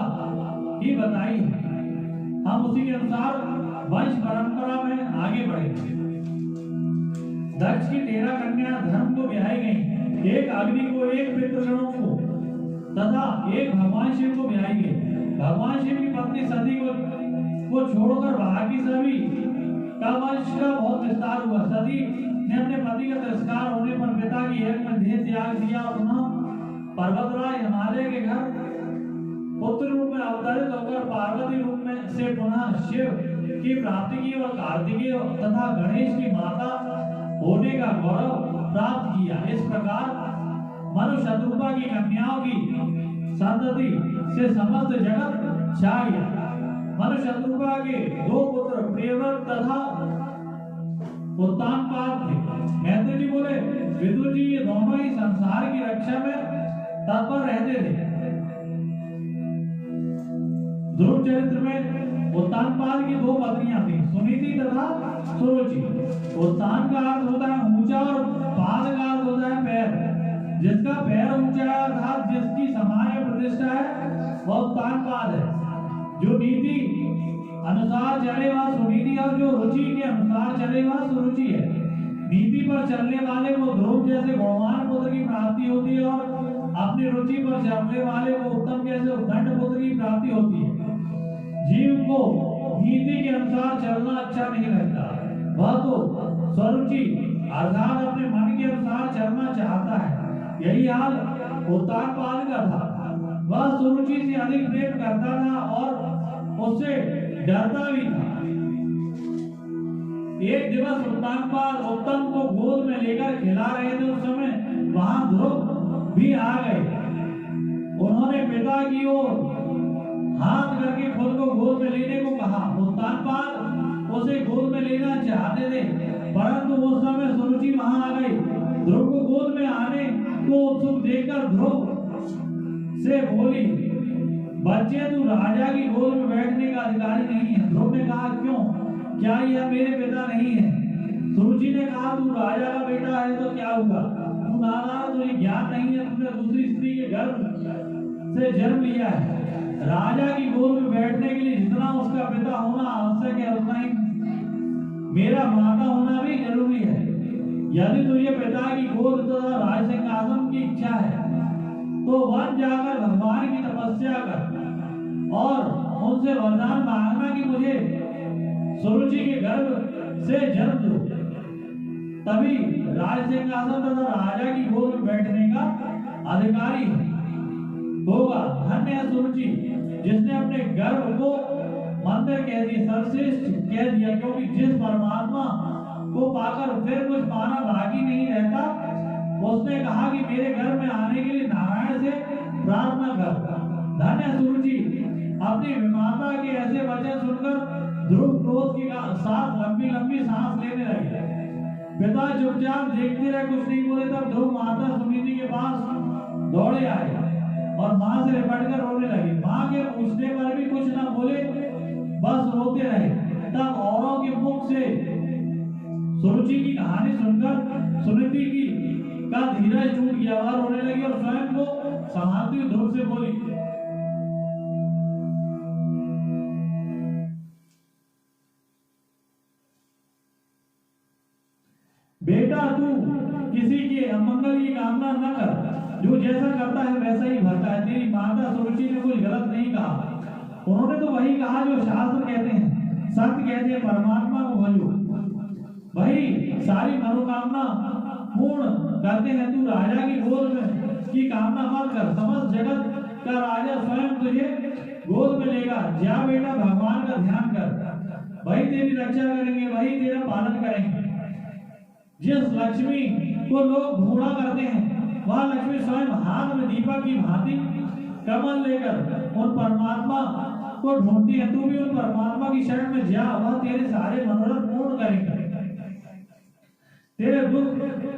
A: ही बताई है। हम उसी के अनुसार वंश परंपरा में आगे बढ़े। दक्ष की 13 कन्या धर्म को ब्याही गई, एक अग्नि को, एक पितृगणों को तथा एक भगवान शिव को ब्याही गई। भगवान शिव की पत्नी सती को छोड़कर बाकी सभी का वंश का बहुत विस्तार हुआ। सती ने अपने पति का तिरस्कार होने पर पिता की यज्ञ में देह त्याग दिया और पुनः पर्वतराज हिमालय के घर पुत्र रूप में अवतरित होकर पार्वती रूप में से पुनः शिव की प्राप्ति की और कार्तिकेय तथा गणेश की माता होने का गौरव प्राप्त किया। इस प्रकार मनु शत्रुपा की कन्याओं की संतति से समस्त जगत छा गया। मनु शत्रुपा के 2 पुत्र प्रियव्रत तथा उत्तानपाद थे। मैत्रेय जी बोले, विदुर जी, ये दोनों ही संसार की रक्षा में तत्पर रहते थे। ध्रुव चरित्र में उत्तानपाद की दो पत्नियां थी, सुनीति तथा सुरुचि। उत्तान का अर्थ होता है ऊंचा और पाद का अर्थ होता है पैर। जिसका पैर ऊंचा है अर्थात जिसकी समाज प्रतिष्ठा है वह उत्तानपाद है। जो नीति अनुसार चले वह सुनीति और जो रुचि के अनुसार चले वह सुरुचि है। नीति पर चलने वाले को ध्रुव जैसे गुणवान पुत्र की प्राप्ति होती है और अपनी रुचि पर चलने वाले को उत्तम जैसे उद्दंड पुत्र की प्राप्ति होती है। जीव को नीति के अनुसार चलना अच्छा नहीं लगता, वह तो स्वरुचि अर्थात अपने मन के अनुसार चलना चाहता है। यही हाल उत्तानपाद का था। वह सुरुचि से अधिक प्रेम करता था और उससे डरता भी था। एक दिवस उत्तानपाद उत्तम को गोद में लेकर खिला रहे थे। उस समय वहां ध्रुव भी आ गए। उन्होंने पिता की ओर हाथ करके खुद को गोद में लेने को कहा। उत्तानपाद उसे गोद में लेना चाहते थे, परंतु उस समय सुरुचि वहां आ गई। ध्रुव को गोद में आने को उत्सुक देखकर ध्रुव से बोली, बच्चे तू राजा की गोद में बैठने का अधिकारी नहीं है। ध्रुव ने कहा, क्यों, क्या यह मेरे पिता नहीं है? सुरुचि ने कहा, तू राजा का बेटा है तो क्या हुआ? तू नाना, तुझे ज्ञान नहीं है, तुमने दूसरी स्त्री के गर्भ से जन्म लिया है। राजा की गोद में बैठने के लिए जितना उसका पिता होना आवश्यक है उतना ही मेरा माता होना भी जरूरी है। यदि तुझे पिता की गोद तथा राज सिंहासन की इच्छा है तो वन जाकर भगवान की तपस्या कर और उनसे वरदान मांगना कि मुझे सुरुचि के गर्भ से जन्म दो, तभी राज सिंहासन तथा राजा की गोद में बैठने का अधिकारी होगा। धन्य है सुरुचि जिसने अपने गर्भ को मंदिर कह दिया, सर्वश्रेष्ठ कह दिया, क्योंकि जिस परमात्मा को पाकर फिर कुछ पाना बाकी नहीं रहता, उसने कहा कि मेरे घर में आने के लिए नारायण से प्रार्थना कर। धन्य सुरुचि। अपनी माता के ऐसे वचन सुनकर ध्रुव क्रोध के साथ लंबी लंबी सांस लेने लगे। पिता चुपचाप देखते रहे, कुछ नहीं बोले। तब ध्रुव माता सुनीति के पास दौड़े आए और माँ से लिपटकर रोने लगे। माँ के पूछने पर भी कुछ न बोले, बस रोते रहे। तब औरों के मुख से सुरुचि की कहानी सुनकर सुनीति की का धीरज टूट गया। वह रोने लगी और स्वयं को संभालती हुई ध्रुव से बोली, बेटा तू किसी के अमंगल की कामना न कर, जो जैसा करता है वैसा ही भरता है। तेरी माता सुरुचि ने कुछ गलत नहीं कहा, उन्होंने तो वही कहा जो शास्त्र कहते हैं, सत्य कहते हैं, परमात्मा को भजो, वही सारी मनोकामना पूर्ण करते हैं। तू राजा की गोद में की कामना मत कर, समस्त जगत का राजा स्वयं तुझे गोद में लेगा। जा बेटा, भगवान का ध्यान कर, वही तेरी रक्षा करेंगे, वही तेरा पालन करेंगे। जिस लक्ष्मी को लोग ढूंढा करते हैं वह लक्ष्मी स्वयं हाथ में दीपक की भांति कमल लेकर उन परमात्मा को ढूंढती है। तू भी उन परमात्मा की शरण में जा, वह तेरे सारे मनोरथ पूर्ण करेंगे। तेरे दुख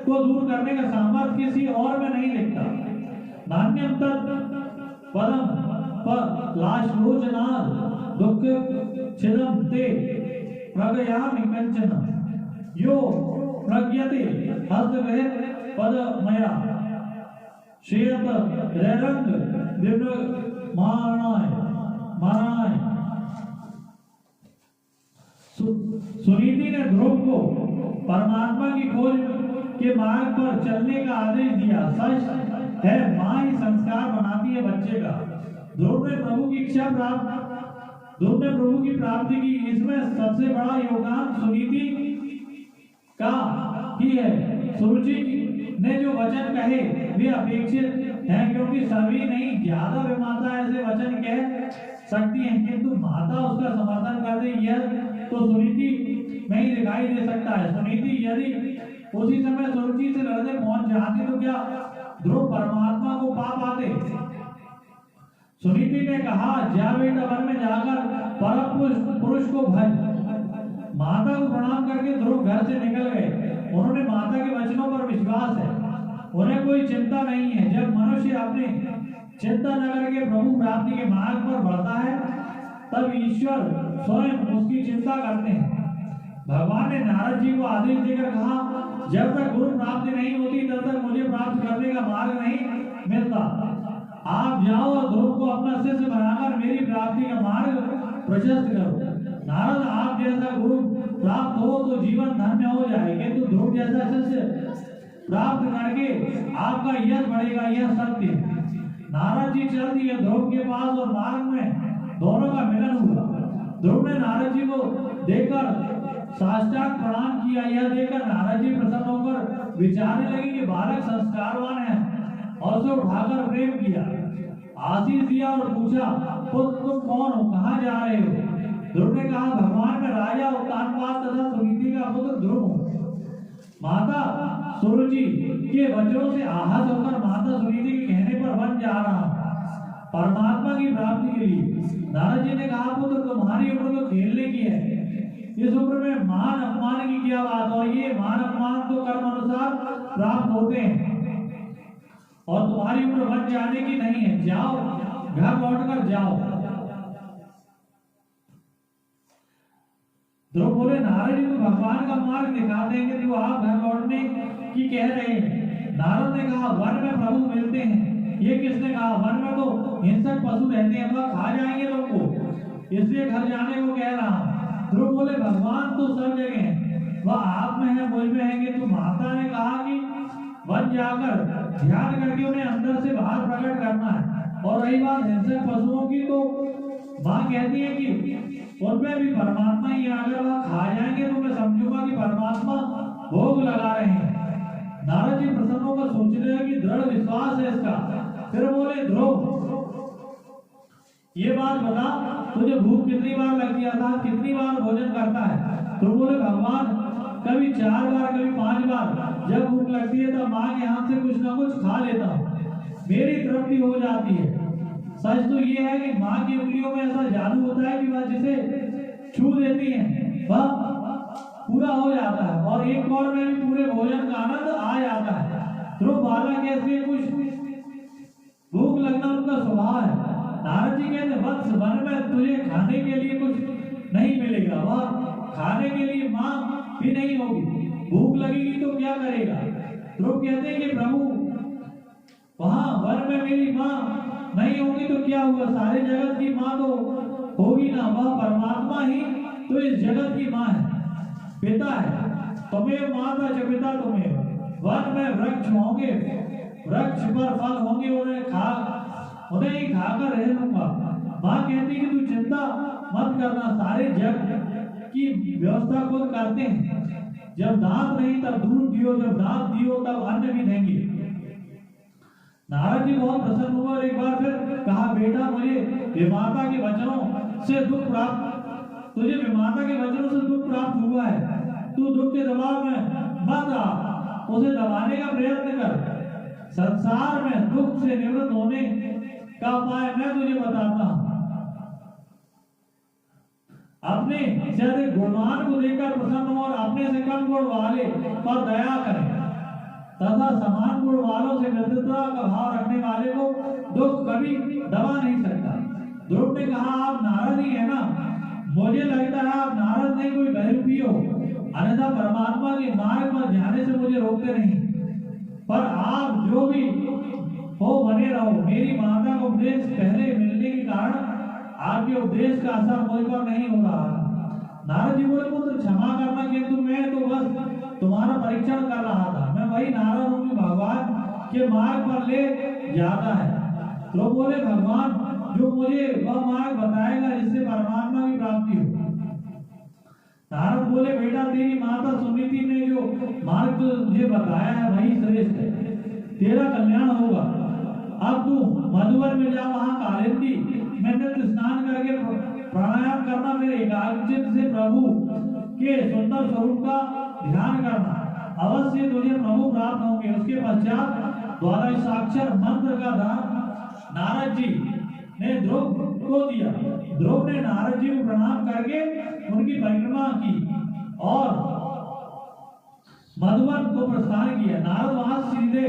A: को दूर करने का सामर्थ्य किसी और में नहीं लिखता। नान्यम तत् पदम लाशलोचनाद दुख छिदम ते प्रगयामि कंचन यो प्रज्ञते हस्तगहे पदमया श्रेयत रैरंग दिव्य मारणाय। सुनीति ने ध्रुव को परमात्मा की खोज के मार्ग पर चलने का आदेश दिया। सच है, माँ ही संस्कार बनाती है बच्चे का। ध्रुव ने प्रभु की प्राप्ति की। इसमें सबसे बड़ा योगदान सुनीति का ही है। सुरुचि ने जो वचन कहे वे अपेक्षित हैं, क्योंकि सभी नहीं, ज्यादा वे माता ऐसे वचन कह सकती हैं, किंतु माता उसका समर्थन कर दे, यह तो सुनीति में ही दिखाई दे सकता है। सुनीति यदि उसी समय सुरुचि से लड़ने पहुंच जाती तो क्या ध्रुव परमात्मा को पा पाते? सुनीति ने कहा, जा बेटा, वन में जाकर परम पुरुष को भज। माता को प्रणाम करके ध्रुव घर से निकल गए। उन्होंने माता के वचनों पर विश्वास है, उन्हें कोई चिंता नहीं है। जब मनुष्य अपने चिंता न करके प्रभु प्राप्ति के मार्ग पर बढ़ता है तब ईश्वर स्वयं उसकी चिंता करते हैं। भगवान ने नारद जी को आदेश देकर कहा, जब तक गुरु प्राप्ति नहीं होती तब तक मुझे प्राप्त करने का मार्ग नहीं मिलता। आप जाओ और ध्रुव को अपना शिष्य बनाकर मेरी प्राप्ति का मार्ग प्रशस्त करो। नारद, आप जैसा गुरु प्राप्त हो तो जीवन धन्य हो जाए, किंतु ध्रुव जैसा शिष्य प्राप्त करके आपका यश बढ़ेगा, यह सत्य है। नारद जी चल दिए ध्रुव के पास और मार्ग में दोनों का मिलन हुआ। ध्रुव ने नारद जी को देखकर साष्टांग प्रणाम किया। यह देखकर नारद जी प्रसन्न होकर विचारने लगे कि बालक संस्कारवान है और उसे उठाकर प्रेम किया, आशीष दिया और पूछा, पुत्र तुम कौन हो, कहाँ जा रहे हो? ध्रुव ने कहा, भगवान में राजा उत्तानपाद तथा सुनीति का पुत्र ध्रुव हूँ। माता सुरुचि के वचनों से आहत होकर माता सुनीति के कहने पर वन जा रहा परमात्मा की प्राप्ति के लिए। नारद जी ने कहा, पुत्र तुम्हारी उम्र तो खेलने की है, इस उम्र में मान अपमान की क्या बात, और ये मान अपमान तो कर्म अनुसार प्राप्त होते हैं और तुम्हारी उम्र वन जाने की नहीं है। जाओ, घर लौटकर जाओ। ध्रुव बोले, नारद जी तो भगवान का मार्ग दिखा देंगे तो आप घर लौटने की कह रहे हैं। नारद ने कहा, वन में प्रभु मिलते हैं। ये किसने कहा? वन में तो हिंसक पशु रहते हैं, वह खा जाएंगे तुमको, इसलिए घर जाने को कह रहा हूँ। ध्रुव बोले, भगवान तो सब जगह है, वह आप में है, मुझ में है कि तो माता ने कहा कि वन जाकर ध्यान करके उन्हें अंदर से बाहर प्रकट करना है। और रही बात हिंसक पशुओं की, तो माँ कहती है कि उनमें भी परमात्मा ही, अगर वह खा जाएंगे तो मैं समझूंगा कि परमात्मा भोग लगा रहे हैं। नारद जी प्रसन्न होकर सोचने लगे कि दृढ़ विश्वास है इसका। फिर बोले, ध्रुव ये बात बता, तुझे भूख कितनी बार लगती है, अर्थात कितनी बार भोजन करता है? ध्रुव बोले, भगवान कभी 4 बार, कभी 5 बार। जब भूख लगती है तब माँ के हाथ से कुछ ना कुछ खा लेता हूँ, मेरी तृप्ति हो जाती है। सच तो ये है कि माँ की उंगलियों में ऐसा जादू होता है कि वह जिसे छू देती है वह पूरा हो जाता है और एक कौर में भी पूरे भोजन का आनंद आ जाता है। ध्रुव बालक ऐसे कुछ भूख लगना उनका स्वभाव है। नारद जी कहते, वत्स वन में तुझे खाने के लिए कुछ नहीं मिलेगा, वह खाने के लिए माँ भी नहीं होगी, भूख लगेगी तो क्या करेगा? ध्रुव कहते हैं कि प्रभु वहां वन में मेरी माँ नहीं होगी तो क्या हुआ, सारे जगत की माँ तो होगी ना, वह परमात्मा ही तो इस जगत की माँ है, पिता है। तुम्हें माता च पिता तुम्हें। वन में वृक्ष होंगे, वृक्ष पर फल होंगे, उन्हें ही खाकर रह लूंगा। माँ कहती कि तू चिंता मत करना, सारे जग की व्यवस्था खुद करते हैं। जब दांत नहीं तब दूध दियो, जब दांत दियो तब अन्न भी देंगे। नारद जी बहुत प्रसन्न हुआ और एक बार फिर कहा, बेटा मुझे विमाता के वचनों से दुख प्राप्त, तुझे विमाता के वचनों से दुख प्राप्त हुआ है, तू दुख के दबाव में मत आ, उसे दबाने का प्रयत्न कर। संसार में दुख से निवृत्त होने का उपाय मैं तुझे बताता हूँ। अपने से अधिक गुणवान को देखकर प्रसन्न हो और अपने से कम गुण वाले पर दया करें तथा समान गुण वालों से मित्रता का भाव रखने वाले को दुख कभी दबा नहीं सकता। ध्रुव ने कहा, आप नारद ही है ना? मुझे लगता है आप नारद नहीं कोई बहरूपी हो, अन्यथा परमात्मा के मार्ग पर जाने से मुझे रोकते नहीं। पर आप जो भी हो बने रहो। मेरी माता का उपदेश पहले मिलने के कारण आपके उपदेश का असर मुझ पर नहीं हो रहा। नारद जी बोले, पुत्र क्षमा करना, किंतु मैं तो बस तुम्हारा परीक्षण कर रहा था। मैं वही नारद हूँ जो भगवान के मार्ग पर ले जाता है। लोग बोले, भगवान जो मुझे वह मार्ग बताएगा जिससे परमात्मा की प्राप्ति हो। नारद बोले, बेटा तेरी माता सुनीति ने जो मार्ग तुझे बताया है वही श्रेष्ठ है, तेरा कल्याण होगा। अब तू मधुवन में जा, वहां कालिंदी में नित्य स्नान करके प्राणायाम करना, फिर एकाग्रचित्त से प्रभु के सुंदर स्वरूप का ध्यान करना, अवश्य तुझे प्रभु प्राप्त होंगे। उसके पश्चात द्वादशाक्षर मंत्र का दान नारद जी ने ध्रुव को दिया। ध्रुव ने नारद जी को प्रणाम करके उनकी परिक्रमा की और मधुवन को प्रस्थान किया। नारद वहां सीधे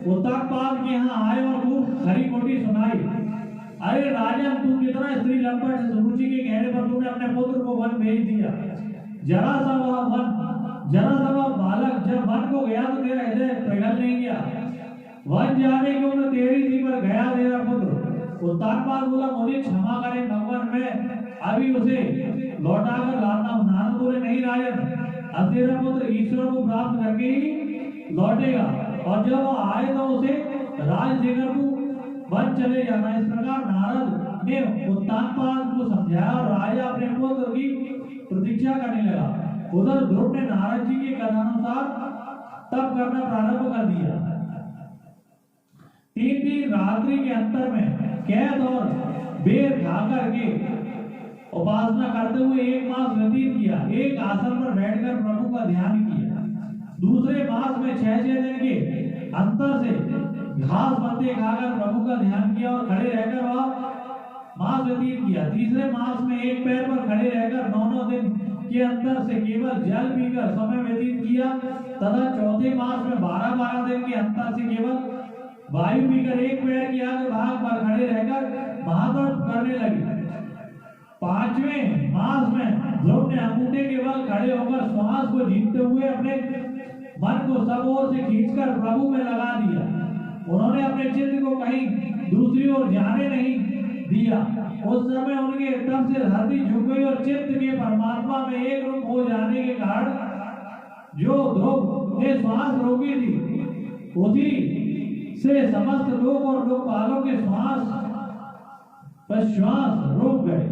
A: उत्तानपाद के यहाँ आए और खूब खरी खोटी सुनाई। अरे राजन, तू कितना स्त्री लंपट है, सुरुचि के कहने पर तूने अपने पुत्र को वन भेज दिया। जरा सा वह बालक जब वन को गया तो तेरा हृदय पिघल नहीं गया। वन जाने क्यों न तेरी थी पर गया तेरा पुत्र। उत्तानपाद बोला, मुझे क्षमा करें भगवान, मैं अभी उसे लौटा कर लाता हूँ। नारद बोले, नहीं राजन, अब तेरा पुत्र ईश्वर को प्राप्त करके ही लौटेगा और जब वो आए तो उसे राज देकर तू वन चले जाना। इस प्रकार नारद ने उत्तानपाद को समझाया और राजा अपने पुत्र की प्रतीक्षा करने लगा। उधर ध्रुव ने नारद जी के कथानुसार तप करना प्रारंभ कर दिया। 3 रात्रि के अंतर में कैद और बेर खा करके उपासना करते हुए 1 मास व्यतीत किया। एक आसन पर बैठकर प्रभु का ध्यान किया। दूसरे मास में 6 दिन के अंतर से घास पत्ते खाकर प्रभु का ध्यान किया और खड़े रहकर वह मास व्यतीत किया। तीसरे मास में एक पैर पर खड़े रहकर 9 दिन के अंतर से केवल जल पीकर समय व्यतीत किया तथा चौथे मास में 12 दिन के अंतर से केवल वायु पीकर एक पैर की आगे भाग पर खड़े रहकर महातप करने लगे। 5वें मास में ध्रुव ने अंगूठे के बल खड़े होकर श्वास को जीतते हुए अपने मन को सब ओर से खींचकर प्रभु में लगा दिया। उन्होंने अपने चित्त को कहीं दूसरी ओर जाने नहीं दिया। उस समय उनके तप से धरती झुक गई और चित्त के परमात्मा में एक रूप हो जाने के कारण जो ध्रुव ने श्वास रोकी थी उसी से समस्त लोक और लोकपालों के श्वास रुक गए।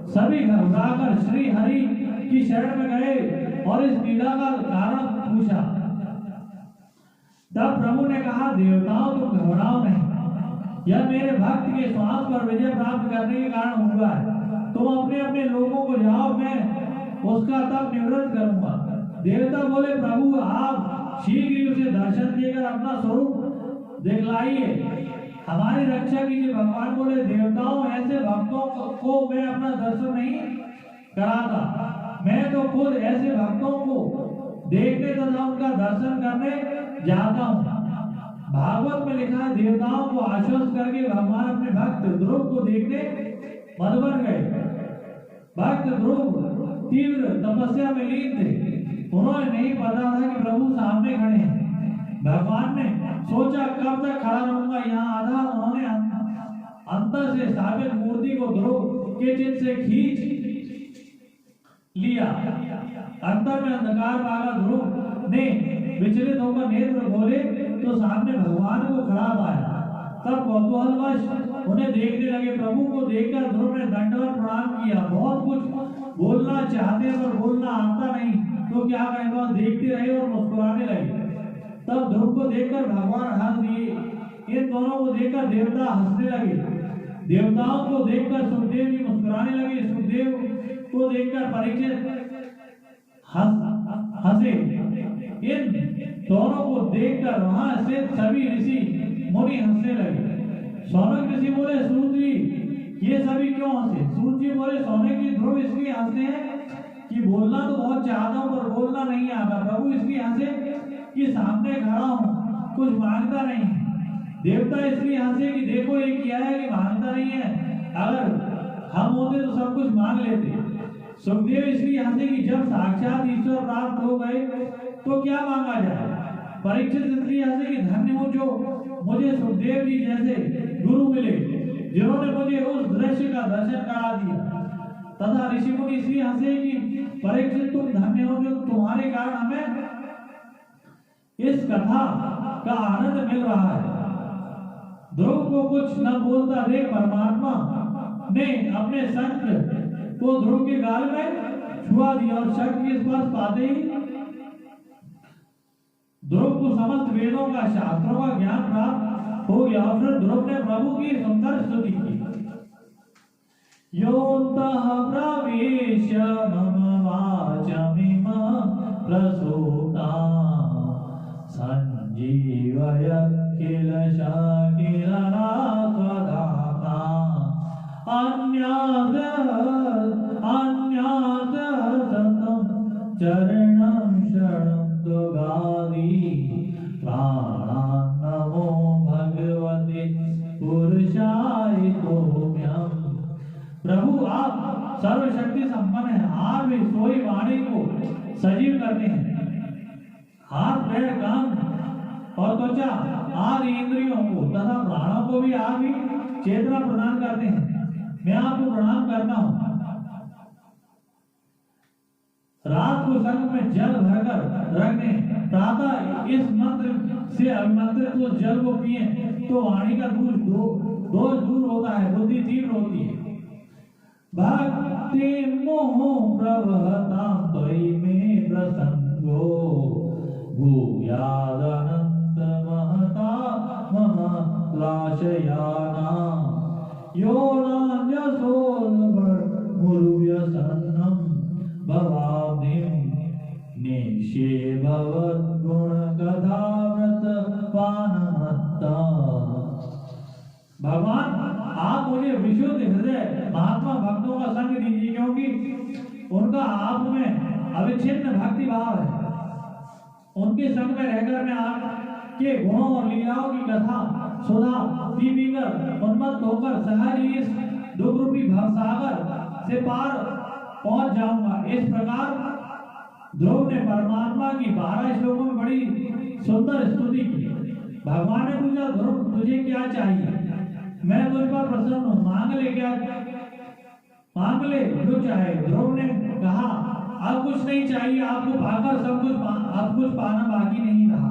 A: सभी घबराकर श्री हरि की शरण में गए और इस लीला का कारण पूछा। तब प्रभु ने कहा, देवताओं तुम घबराओ नहीं, यह मेरे भक्त के श्वास पर विजय प्राप्त करने के कारण हुआ है। तुम अपने अपने लोगों को जाओ, मैं उसका तप निवृत्त करूंगा। देवता बोले, प्रभु आप शीघ्र ही उसे दर्शन देकर अपना स्वरूप दिखलाइए, हमारी रक्षा कीजिए। भगवान बोले, देवताओं ऐसे भक्तों को मैं अपना दर्शन नहीं कराता, मैं तो खुद ऐसे भक्तों को देखने तथा उनका दर्शन करने जाता हूँ। भागवत में लिखा है, देवताओं को आश्वस्त करके भगवान अपने भक्त ध्रुव को देखने मधुबन गए। भक्त ध्रुव तीव्र तपस्या में लीन थे। उन्हें नहीं पता था कि प्रभु सामने खड़े हैं। भगवान ने सोचा, कब तक खड़ा रहूंगा यहाँ आधा। उन्होंने अंतर से स्थापित मूर्ति को ध्रुव के चित्त से खींच लिया। अंतर में अंधकार पाला ध्रुव ने विचलित होकर नेत्र खोले तो सामने भगवान को खड़ा पाया। तब कौतूहलवश उन्हें देखने लगे। प्रभु को देखकर ध्रुव ने दंडवत प्रणाम किया। बहुत कुछ बोलना चाहते पर बोलना आता नहीं, तो क्या करें, वह देखते रहे और मुस्कुराने लगे। तब ध्रुव को देखकर भगवान हंस दिए। इन दोनों को देखकर देवता हंसने लगे। देवताओं को देखकर सुखदेव जी मुस्कुराने लगे। सुखदेव को देखकर परीक्षित हंसे। इन दोनों को देखकर वहां से सभी ऋषि मुनि हंसने लगे। सौनक ऋषि बोले, सूत जी ये सभी क्यों हंसे? सूत जी बोले, सौनक जी ध्रुव इसलिए हंसते हैं कि बोलना तो बहुत चाहता हूँ पर बोलना नहीं आता। प्रभु इसलिए हंसे कि सामने खड़ा हूँ, कुछ मांगता नहीं। देवता इसलिए हंसे कि देखो ये क्या है कि मांगता नहीं है, अगर हम होते तो सब कुछ मांग लेते। सुखदेव इसलिए हंसे कि जब साक्षात ईश्वर प्राप्त हो गए तो क्या मांगा जाए। परीक्षित इसलिए हंसे कि धन्य हो जो मुझे सुखदेव जी जैसे गुरु मिले, जिन्होंने मुझे उस दृश्य का दर्शन करा दिया। तथा ऋषि मुनि इसलिए हंसे कि परीक्षित तुम धन्य हो जो तुम्हारे कारण हमें इस कथा का आनंद मिल रहा है। ध्रुव को कुछ न बोलता देख परमात्मा ने अपने शंख को ध्रुव के गाल में छुआ दिया और शंख के स्पर्श पाते ही ध्रुव को समस्त वेदों का, शास्त्रों का ज्ञान प्राप्त हो गया। और फिर ध्रुव ने प्रभु की सुंदर स्तुति की। योऽन्तः प्रविश्य मम वाचमिमां प्रसूता संजीवय किल शाकिलना स्वधाता अन्याद सतं चरणं शरणं दुगादि प्राणान् नमो सर्वशक्ति संपन्न है। आप भी सोई वाणी को सजीव करते हैं। हाथ, पैर, कान और त्वचा आदि इंद्रियों को तथा प्राणों को भी आप ही चेतना प्रदान करते हैं। मैं आपको प्रणाम करता हूँ। रात को संग में जल भरकर रखने, प्रातः इस मंत्र से अभिमंत्रित तो जल को पिए तो वाणी का दोष दूर होता है, बुद्धि तीव्र होती है। भक्ति मोह प्रवहतां त्वयि में प्रसंगो भूयादनंत महता महलाशयाना योनान्यसोलभर्मुरुव्यसन्नं भवाब्धिं निशे भवद्गुणकथाव्रत पानमत्ता। भगवान, आप मुझे विशुद्ध हृदय महात्मा भक्तों का संग दीजिए, क्योंकि उनका आप में अविच्छिन्न भक्ति भाव है। उनके संग में रहकर मैं आपके गुणों और लीलाओं की कथा सुधा पी पीकर उन्मत्त होकर सहज ही इस दुख रूपी भवसागर से पार पहुंच जाऊंगा। इस प्रकार ध्रुव ने परमात्मा की 12 श्लोकों में बड़ी सुंदर स्तुति की। भगवान ने पूछा, ध्रुव तुझे क्या चाहिए? मैं तुझ पर प्रसन्न हूँ, मांग ले जो चाहे। ध्रुव ने कहा, अब कुछ नहीं चाहिए, आपको पाकर सब कुछ पाना बाकी नहीं रहा।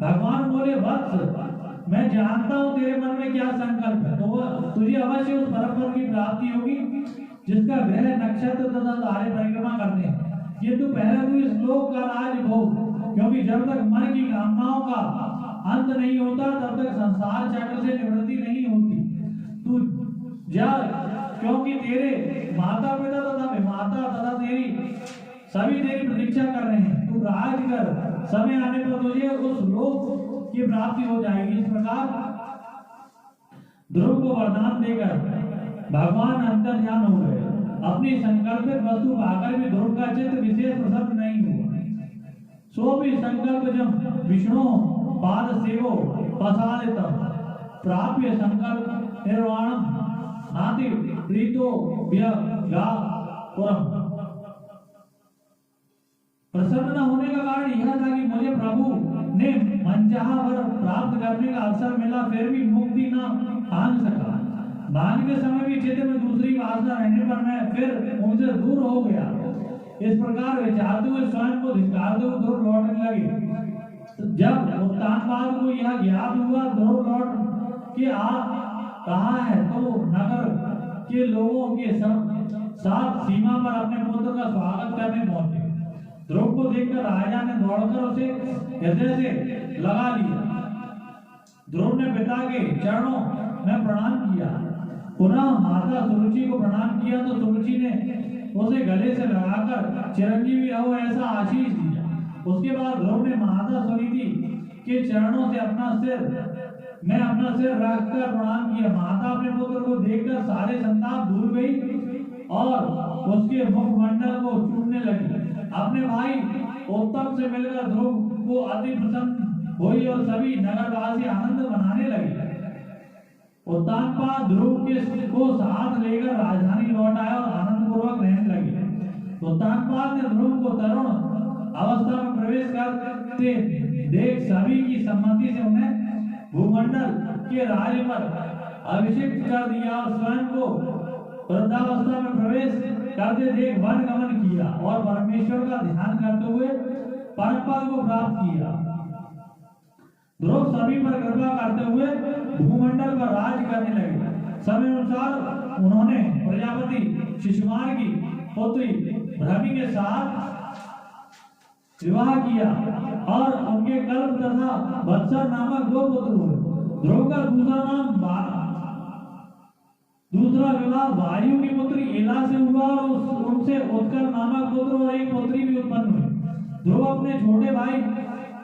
A: भगवान बोले, वत्स, मैं जानता हूँ तेरे मन में क्या संकल्प है, तो तुझे अवश्य उस परम पद की प्राप्ति होगी जिसका ग्रह नक्षत्र तथा तारे परिक्रमा करते हैं। ये तो पहले तू इस लोक का राज भोग, क्योंकि जब तक मन की कामनाओं का अंत नहीं होता तब तक संसार चक्र से निवृत्ति नहीं होती। तू जा, क्योंकि तेरे माता पिता तथा विमाता तथा सभी तेरी प्रतीक्षा कर रहे हैं। तू राज कर, समय आने पर तुझे उस लोक की प्राप्ति हो जाएगी। इस प्रकार ध्रुव को वरदान देकर भगवान अंतर्ध्यान हो गए। अपनी संकल्पित वस्तु पाकर भी ध्रुव का चित्त विशेष प्रसन्न नहीं हुआ। सो भी संकल्प जब विष्णु पाद सेवो पसादितम प्राप्य संकल्प निर्वाणम नाति प्रीतो व्यगापुरम। प्रसन्न न होने का कारण यह था कि मुझे प्रभु ने मनचाहा वर प्राप्त करने का अवसर मिला, फिर भी मुक्ति न मांग सका। मांगते समय भी चित्त में दूसरी वासना रहने पर मैं फिर उनसे दूर हो गया। इस प्रकार विचारते हुए स्वयं को धिक्कारते हुए ध्रुव लौटने लगे। जब उत्तानपाद को यह ज्ञात हुआ ध्रुव लौट के आ कहा है, तो नगर के लोगों के साथ सीमा पर अपने पुत्र का स्वागत करने पहुंचे। ध्रुव को देखकर राजा ने दौड़कर उसे हृदय से लगा लिया। ध्रुव ने पिता के चरणों में प्रणाम किया, पुनः माता सुरुचि को प्रणाम किया, तो सुरुचि ने उसे गले से लगाकर चिरंजीवी रहो ऐसा आशीष दिया। उसके बाद ध्रुव ने माता सुनीति के चरणों से अपना सिर रखकर प्रणाम किया। माता अपने पुत्र को देखकर सारे संताप भूल गई और उसके मुखमंडल को चूमने लगी। अपने भाई उत्तम से मिलकर ध्रुव को अति प्रसन्न हुई और सभी नगरवासी आनंद मनाने लगे। उत्तानपाद ध्रुव को साथ लेकर राजधानी लौट आए और आनंद पूर्वक रहने लगे। उत्तानपाद ने ध्रुव को तरुण अवस्था में प्रवेश करते देख सभी की सम्मति से उन्हें भूमंडल के राज्य पर अभिषिक्त कर दिया और स्वयं को वृद्धावस्था में प्रवेश करते देख वन गमन किया और परमेश्वर का ध्यान करते हुए परम पद को प्राप्त किया। ध्रुव सभी पर कृपा करते हुए भूमंडल पर राज करने लगे। समय अनुसार उन्होंने प्रजापति शिशुमान की पुत्री भ्रमि के साथ विवाह किया और उनके कल्प तथा वत्सर नामक 2 पुत्र हुए। ध्रुव का दूसरा विवाह वायु की पुत्री इला से हुआ और उनसे उत्कल नामक पुत्र और एक पुत्री भी उत्पन्न हुई। ध्रुव अपने छोटे भाई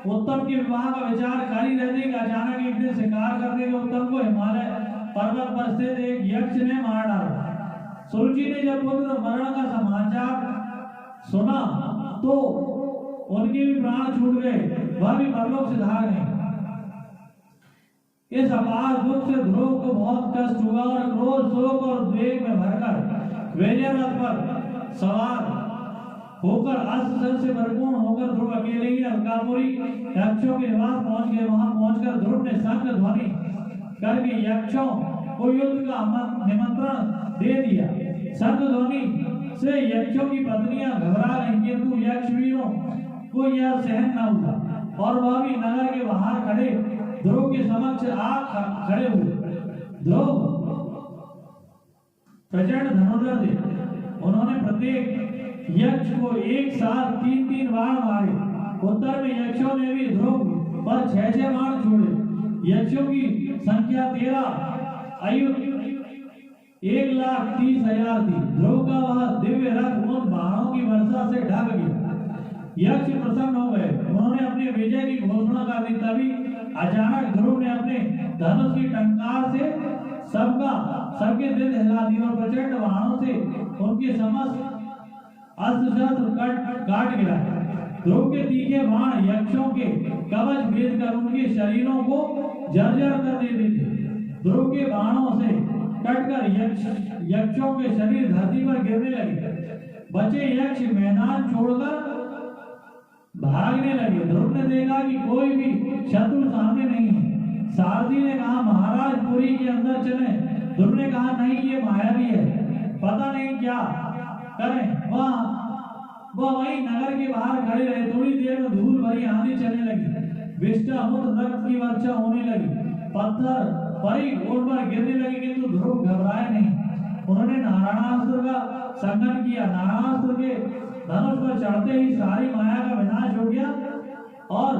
A: उत्तम के विवाह का विचार कर ही रहते कि अचानक एक दिन शिकार करने के उत्तम को हिमालय पर्वत पर स्थित एक यक्ष ने मार डाला। सुरुचि ने जब पुत्र मरण का समाचार सुना तो उनके भी प्राण छूट गए, वह भी परलोक से धार गए। इस अपार दुख से ध्रुव को बहुत कष्ट हुआ और क्रोध, शोक और द्वेग में भरकर विजय रथ पर सवार होकर अस्त्र से भरपूर होकर ध्रुव अकेले ही अलकापुरी यक्षों के निवास पहुंच गए। वहां पहुंचकर ध्रुव ने शंख ध्वनि करके यक्षों को युद्ध का निमंत्रण दे दिया। शंख ध्वनि से यक्षों की पत्नियां घबरा गईं, किंतु यक्षवीरों को यह सहन न हुआ और वह भी नगर के बाहर खड़े ध्रुव के समक्ष आ खड़े हुए। ध्रुव प्रचंड धनुर्धर थे। उन्होंने प्रत्येक यक्ष को एक साथ 3-3 बाण मारे। उत्तर में यक्षों ने भी ध्रुव पर 6-6 बाण छोड़े। यक्षों की संख्या 13 आयु 1,30,000 थी। ध्रुव का वह दिव्य रथ उन बाणों की वर्षा से ढक गया। यक्ष प्रसन्न हो गए, उन्होंने अपने विजय की घोषणा कर दी। तभी अचानक ध्रुव ने अपने धनुष की टंकार से सबके दिल हिला दिए और प्रचंड बाणों से उनके समस्त अस्त्र काट गिराए। ध्रुव के तीखे बाण यक्षों के कवच भेद कर उनके शरीरों को जर्जर कर देते थे। ध्रुव के बाणों से कटकर यक्षों के शरीर धरती पर गिरने लगे। बचे यक्ष मैदान छोड़कर भागने लगे। ध्रुव ने देखा कि कोई भी शत्रु सामने नहीं है। सारथी ने कहा, महाराज पुरी के अंदर चले। ध्रुव ने कहा, नहीं, ये मायावी है, पता नहीं क्या करें। वह वहीं नगर के बाहर खड़े रहे। थोड़ी देर में धूल भरी आंधी चलने लगी। विष्टामुक्त रक्त की वर्षा होने लगी। पत्थर परी उन पर गिरने लगे, किंतु ध्रुव घबराए नहीं। उन्होंने नारायणास्त्र का संगठन किया। नारायणास्त्र के धनुष पर चढ़ते ही सारी माया का विनाश हो गया और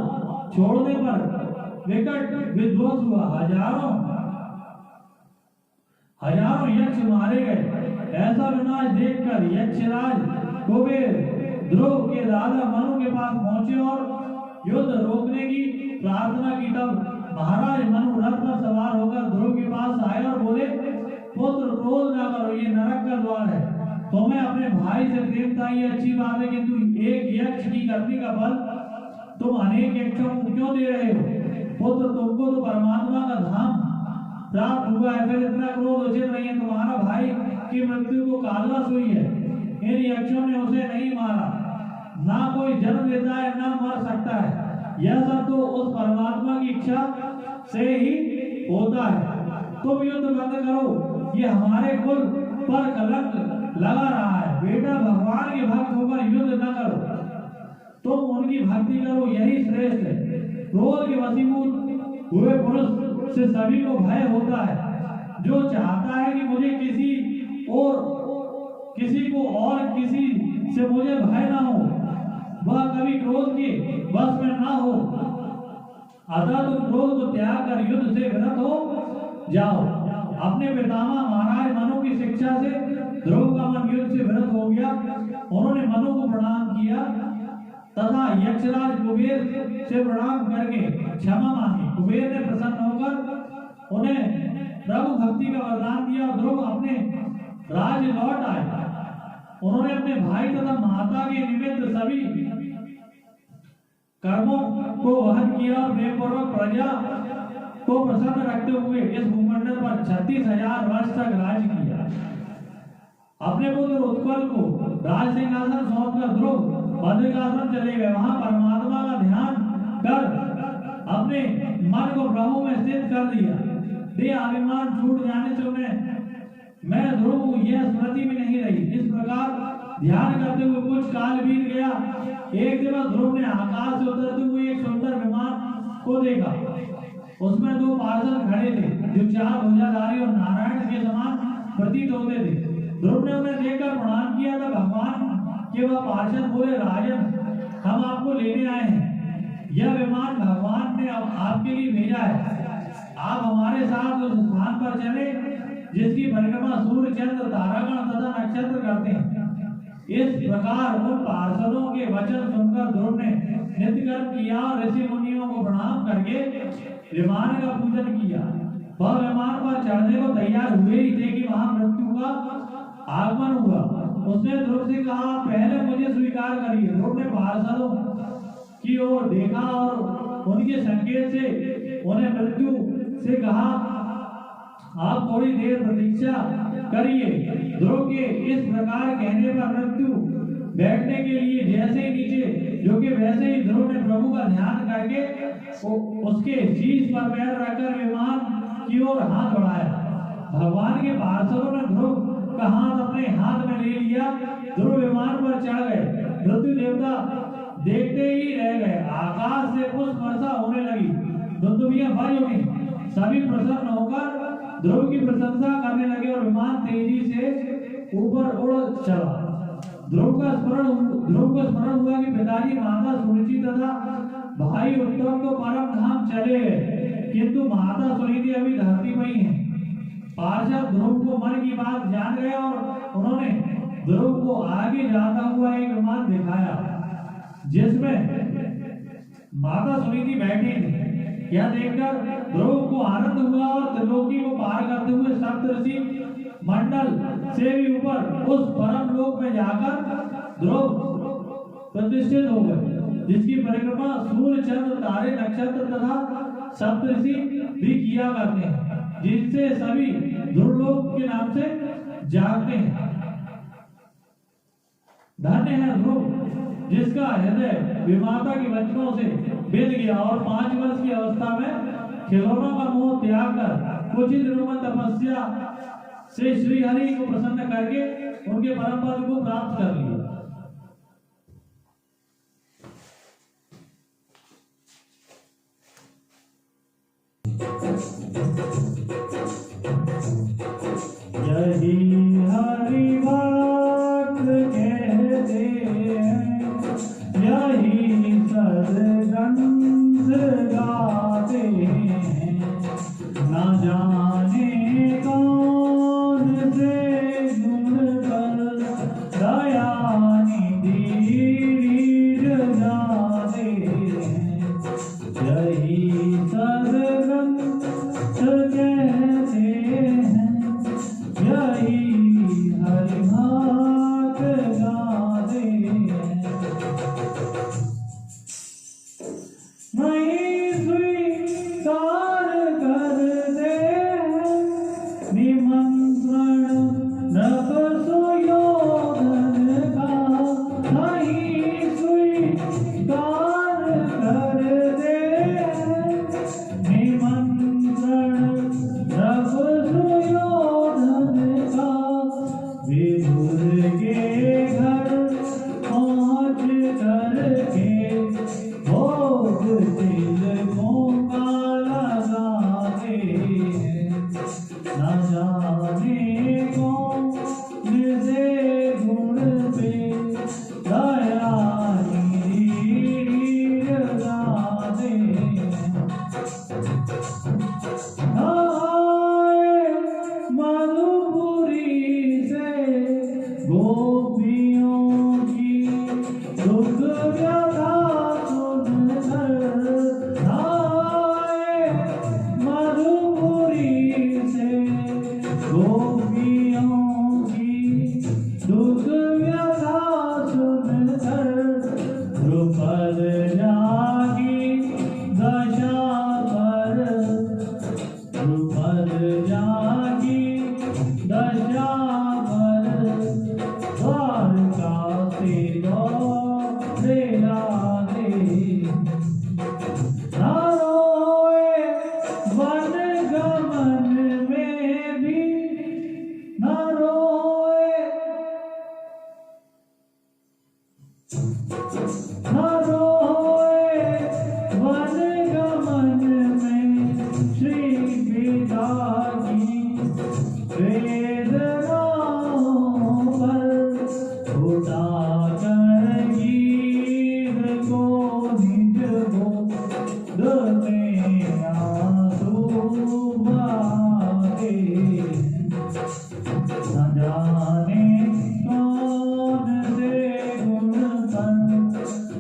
A: छोड़ने पर विकट विध्वंस हुआ। हजारों यक्ष मारे गए। ऐसा विनाश देखकर यक्षराज कुबेर ध्रुव के दादा मनु के पास पहुंचे और युद्ध रोकने की प्रार्थना की। तब महाराज मनु रथ पर सवार होकर ध्रुव के पास आए और बोले, पुत्र, क्रोध न करो, ये नरक का द्वार है। तुम्हें अपने भाई से प्रेम था, ये अच्छी बात है, किंतु एक यक्ष की करनी का फल तुम अनेक यक्षों को क्यों दे रहे हो? पुत्र, तुमको तो परमात्मा का धाम प्राप्त हुआ है, फिर इतना क्रोध उचित नहीं है। तुम्हारा भाई की मृत्यु को कालवास हुई है। इन यक्षों ने उसे नहीं मारा। ना कोई जन्म लेता है, ना मर सकता है। यह सब तो उस परमात्मा की इच्छा से ही होता है। तुम युद्ध बंद करो, ये हमारे कुल पर कलंक लगा रहा है। बेटा, भगवान के भक्त होकर युद्ध न करो, तुम उनकी भक्ति करो, यही श्रेष्ठ है। क्रोध के वशीभूत हुए पुरुष से सभी को भय होता है। जो चाहता है कि मुझे किसी को और किसी से मुझे भय ना हो, वह कभी क्रोध के वश में ना हो। अतः तुम क्रोध को त्याग कर युद्ध से विरत हो जाओ। अपने पितामह महाराज मनु की शिक्षा से ध्रुव का मन युद्ध से विरत हो गया। उन्होंने मनु को प्रणाम किया तथा यक्षराज कुबेर से प्रणाम करके क्षमा मांगी। कुबेर ने प्रसन्न होकर उन्हें प्रभु भक्ति का वरदान दिया और ध्रुव अपने राज्य लौट आए। उन्होंने अपने भाई तथा माता के निमित्त सभी कर्मों को वहन किया और प्रेमपूर्वक प्रजा को प्रसन्न रखते हुए इस भूमंडल पर 36,000 वर्ष तक राज्य किया। अपने पुत्र उत्कल को राज सिंहासन सौंपकर ध्रुव बद्रिकाश्रम चले गए। वहां परमात्मा का ध्यान कर अपने मन को प्रभु में स्थित कर दिया। देह अभिमान छूट जाने से उन्हें मैं ध्रुव हूं यह स्मृति में नहीं रही। इस प्रकार ध्यान करते हुए कुछ काल बीत गया। एक दिन ध्रुव ने आकाश से उतरते हुए एक सुंदर विमान को देखा। उसमें 2 पार्षद खड़े थे जो 4 भुजाधारी और नारायण के समान प्रतीत होते थे। ध्रुव ने उन्हें देखकर प्रणाम किया था। भगवान के वह पार्षद बोले, राजन, हम आपको लेने आए हैं। यह विमान भगवान ने आपके लिए भेजा है। आप हमारे साथ उस स्थान पर चले जिसकी परिक्रमा सूर्य, चंद्र, तारागण तथा नक्षत्र करते हैं। इस प्रकार उन पार्षदों के वचन सुनकर ध्रुव ने नित्य कर्म किया और ऋषि मुनियों को प्रणाम करके विमान का पूजन किया। वह विमान पर चढ़ने को तैयार हुए ही थे कि वहां मृत्यु का आगमन हुआ। उसने ध्रुव से कहा, पहले मुझे स्वीकार करिए। ध्रुव ने पार्षदों की ओर देखा और उनके संकेत से उन्हें मृत्यु से कहा, आप थोड़ी देर प्रतीक्षा करिए। ध्रुव के इस प्रकार कहने पर मृत्यु बैठने के लिए जैसे ही नीचे झुके, वैसे ही ध्रुव ने प्रभु का ध्यान करके उसके शीश पर पैर रखकर विमान की ओर हाथ बढ़ाया। भगवान के पार्षदों ने ध्रुव का हाथ अपने हाथ में ले लिया। ध्रुव विमान पर चढ़ गए। मृत्यु देवता देखते ही रह गए। आकाश से पुष्प वर्षा होने लगी, दुंदुभियां भरी उठी। सभी प्रसन्न होकर ध्रुव की प्रशंसा करने लगे और विमान तेजी से ऊपर उड़ चला। ध्रुव को स्मरण हुआ कि पिताजी, माता सुरुचि तथा भाई उत्तम तो परम धाम चले गए, किंतु माता सुनीति अभी धरती पर ही है। पार्षद ध्रुव को मन की बात जान गए और उन्होंने ध्रुव को आगे जाता हुआ एक विमान दिखाया जिसमें माता सुनीति बैठी थी। यह देखकर ध्रुव को आनंद हुआ और त्रिलोकी को पार करते हुए सप्तऋषि मंडल से भी ऊपर उस परम लोक में जाकर ध्रुव प्रतिष्ठित हो गए, जिसकी परिक्रमा सूर्य, चंद्र, तारे, नक्षत्र तथा सप्तऋषि भी किया करते हैं, जिससे सभी ध्रुवलोक के नाम से जागते हैं। धन्य है ध्रुव, जिसका हृदय विमाता के वचनों से बिंद गया और 5 वर्ष की अवस्था में खिलौनों का मोह त्याग कर कुछ ही दिनों में तपस्या से श्री हरि को प्रसन्न करके उनके परम पद को प्राप्त कर लिया। यही हरि बात कहते हैं, यही सदगंध गाते हैं, न जाने कौन से गुण कर दया निधि जाते हैं। यही सदगंध कहते हैं, यही हरि भात गाते हैं। नहीं स्वीकार करते हैं निमंत्रण नभ सुयोधन का, नहीं स्वीकार करते हैं निमंत्रण नभ सुयोधन का। विदुर के घर पहुँच करके भोग तिलकों का लगाते हैं, न जाने कौन से गुण पे दया निधि जाते हैं। मधुपुरी से गोपियों की दुख व्यथा सुनकर, मधुपुरी से गोपियों की दुख व्यथा सुनकर, द्रुपद जागी दशा पर, द्रुपद जागी दशा पर, द्वारका से दौड़े लागे। न रोए वन गमन में भी, न रोए, न रोए वन गमन में श्री पिताजी वेदनाओं पर उठा कर गीत को निज गोद में आंसू बहाते। न जाने कौन से गुण पर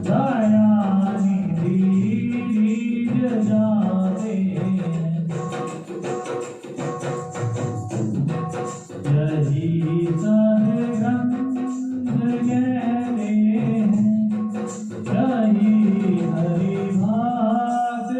A: दया निधि जाते हैं। यही सदगंध कहते हैं, यही हरि भात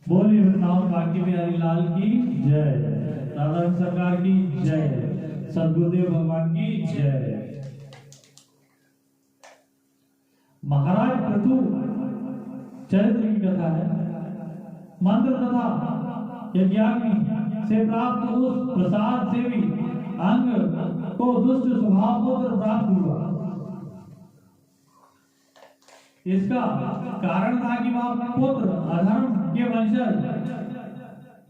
A: बोलिए वृंदावन बांके बिहारी लाल की जय, राधा सरकार की जय, सदगुरुदेव भगवान की जय। महाराज पृथु चरित्र की कथा है। मंत्र तथा यज्ञाग्नि से प्राप्त उस प्रसाद से भी अंग को दुष्ट स्वभाव पुत्र प्राप्त हुआ। इसका कारण था कि वह पुत्र अधर्म के वंशज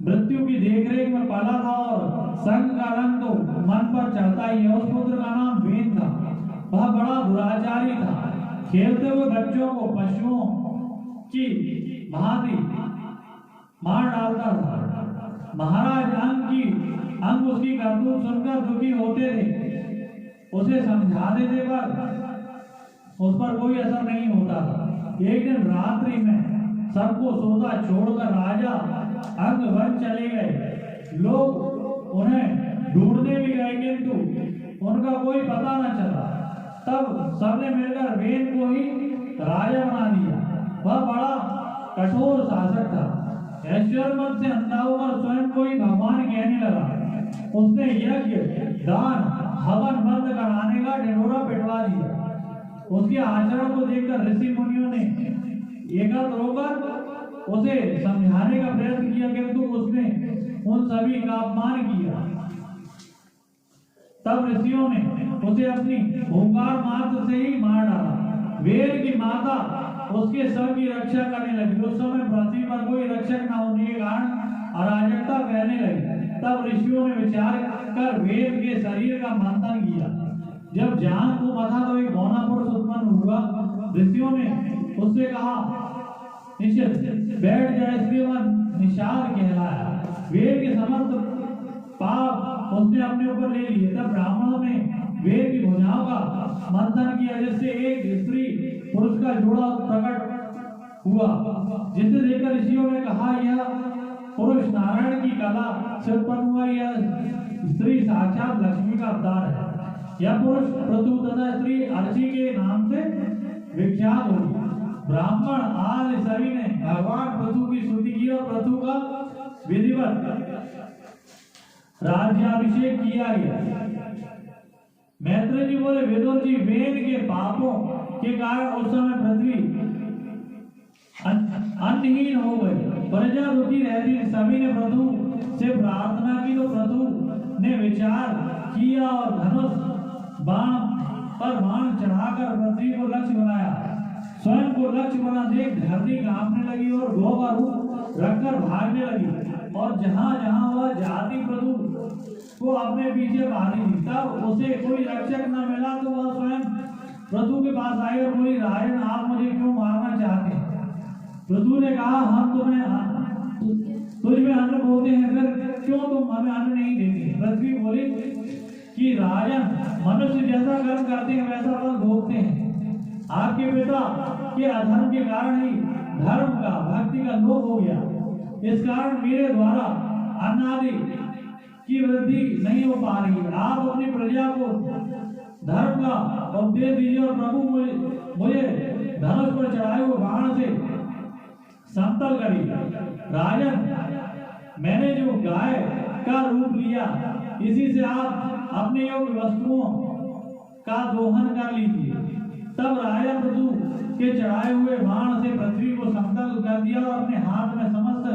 A: मृत्यु की देखरेख में पला था और संग का रंग तो मन पर चढ़ता ही है। उस पुत्र का नाम वेन था। वह बड़ा दुराचारी था। खेलते हुए बच्चों को पशुओं की भांति मार डालता था। महाराज अंग उसकी करतूत सुनकर दुखी होते थे। उसे समझा देते पर उस पर कोई असर नहीं होता था। एक दिन रात्रि में सबको सोता छोड़कर राजा अंग वन चले गए। लोग उन्हें ढूंढने भी गए किंतु उनका कोई पता न चला। तब सबने मिलकर वेन को ही राजा बना दिया। वह बड़ा कठोर शासक था। ऐश्वर्य मद से अंधा होकर स्वयं को ही भगवान कहने लगा। उसने यज्ञ दान हवन बंद कराने का ढिंढोरा पिटवा दिया। उसके आचरण को देखकर ऋषि मुनियों ने एकत्र होकर उसे समझाने का प्रयत्न किया किंतु उसने उन सभी का अपमान किया। तब ऋषियों ने उसे अपनी ओंकार मात्र से ही मार डाला। वेद की माता उसके सब की रक्षा करने लगी। उस समय पृथ्वी पर कोई रक्षक न होने के कारण अराजकता फैलने लगी। तब ऋषियों ने विचार कर वेद के शरीर का मंथन किया। जब जान को बधा तो एक बौना पुरुष उत्पन्न हुआ। ऋषियों ने उससे कहा निश्चित बैठ जाए, इसलिए वह निषाद कहलाया। वेद के समस्त पाप उसने अपने ऊपर ले लिए। तब ब्राह्मणों ने वेद की भुजाओं का मंथन किया जिससे एक स्त्री पुरुष का जोड़ा प्रकट हुआ, जिसे देखकर ऋषियों ने कहा यह पुरुष नारायण की कला से उत्पन्न हुआ, यह स्त्री साक्षात लक्ष्मी का अवतार है। यह पुरुष पृथु तथा स्त्री अर्ची के नाम से विख्यात हुई। ब्राह्मण आदि सभी ने भगवान पृथु की स्तुति की और पृथु का विधिवत राज्याभिषेक किया गया। मैत्रेय जी बोले विदुर जी, वेद के पापों के कारण उस समय पृथ्वी अन्नहीन हो गई, प्रजा दुखी रहती। सभी ने पृथु से प्रार्थना की तो पृथु ने विचार किया और धनुष बाण पर बाण चढ़ाकर पृथ्वी को लक्ष्य बनाया। स्वयं को लक्ष्य बना देख धरती कांपने लगी और गौ का रूप रखकर भागने लगी और जहां जहां वह जाति पृथु को अपने पीछे बांधी थी। तब उसे कोई रक्षक न मिला तो वह स्वयं पृथु के पास आई और बोली, राजन आप मुझे क्यों मारना चाहते हैं? पृथु ने कहा, हम तुम्हें तुझ में अन्न बोते हैं, फिर क्यों तुम हमें अन्न नहीं देते? पृथ्वी बोली कि राजन मनुष्य जैसा कर्म करते हैं वैसा फल भोगते हैं। आपके पिता के अधर्म के कारण ही धर्म का भक्ति का लोप हो गया। इस कारण मेरे द्वारा अन्न आदि की वृद्धि नहीं हो पा रही। आप अपनी प्रजा को धर्म का उपदेश दीजिए और प्रभु मुझे धनुष पर चढ़ाए हुए बाण से समतल करिए। राजन, मैंने जो गाय का रूप लिया, इसी से आप अपने योग्य वस्तुओं का दोहन कर लीजिए। तब राजा पृथु के चढ़ाए हुए बाण से पृथ्वी को समतल कर दिया और अपने हाथ में समस्त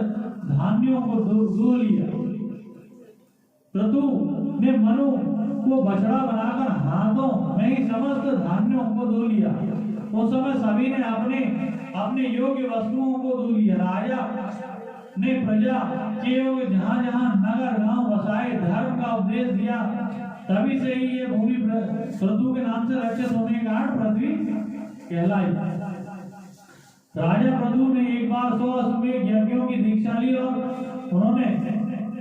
A: धान्यों को धो लिया। पृथु ने मनु को बछड़ा बनाकर हाथों में ही समस्त धान्यों को धो लिया। उस समय सभी ने अपने अपने योग्य वस्तुओं को धो लिया। राजा ने प्रजा के योग्य जहां जहां नगर गांव बसाए, धर्म का उपदेश दिया। तभी से ही ये भूमि पृथु के नाम से रक्षित होने के कारण पृथ्वी कहलाई। राजा पृथु ने एक बार 100 अश्वमेध यज्ञों की दीक्षा ली और उन्होंने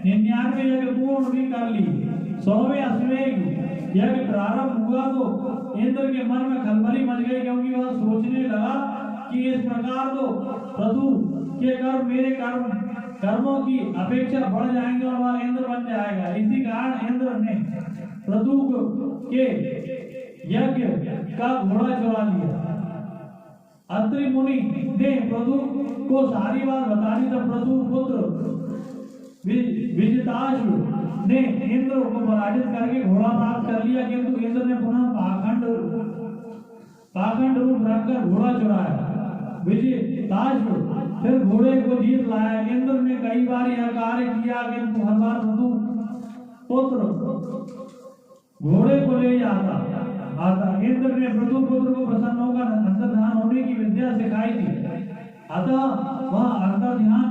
A: 99 यज्ञ पूर्ण भी कर ली। 100वें अश्वमेध यज्ञ प्रारंभ हुआ तो इंद्र के मन में खलबली मच गई, क्योंकि वह सोचने लगा कि इस प्रकार तो पृथु के कर्म मेरे कर्मों की अपेक्षा बढ़ जाएंगे और वह इंद्र बन जाएगा। इसी कारण इंद्र ने पृथु के यज्ञ का घोड़ा चुरा लिया। अत्रि मुनि ने प्रभु को सारी बात बता दी। तब प्रभु पुत्र विजिताश्व ने इंद्र को पराजित करके घोड़ा प्राप्त कर लिया, किंतु इंद्र ने पुनः पाखंड रूप रखकर घोड़ा चुराया। विजिताश्व फिर घोड़े को जीत लाया। इंद्र ने कई बार यह कार्य किया, किंतु हर बार प्रभु पुत्र घोड़े को ले आता। इंद्र ने प्रभु पुत्र को प्रसन्न होकर अंतर्ध्यान होने की विद्या सिखाई थी, अतः वह अंतर्ध्यान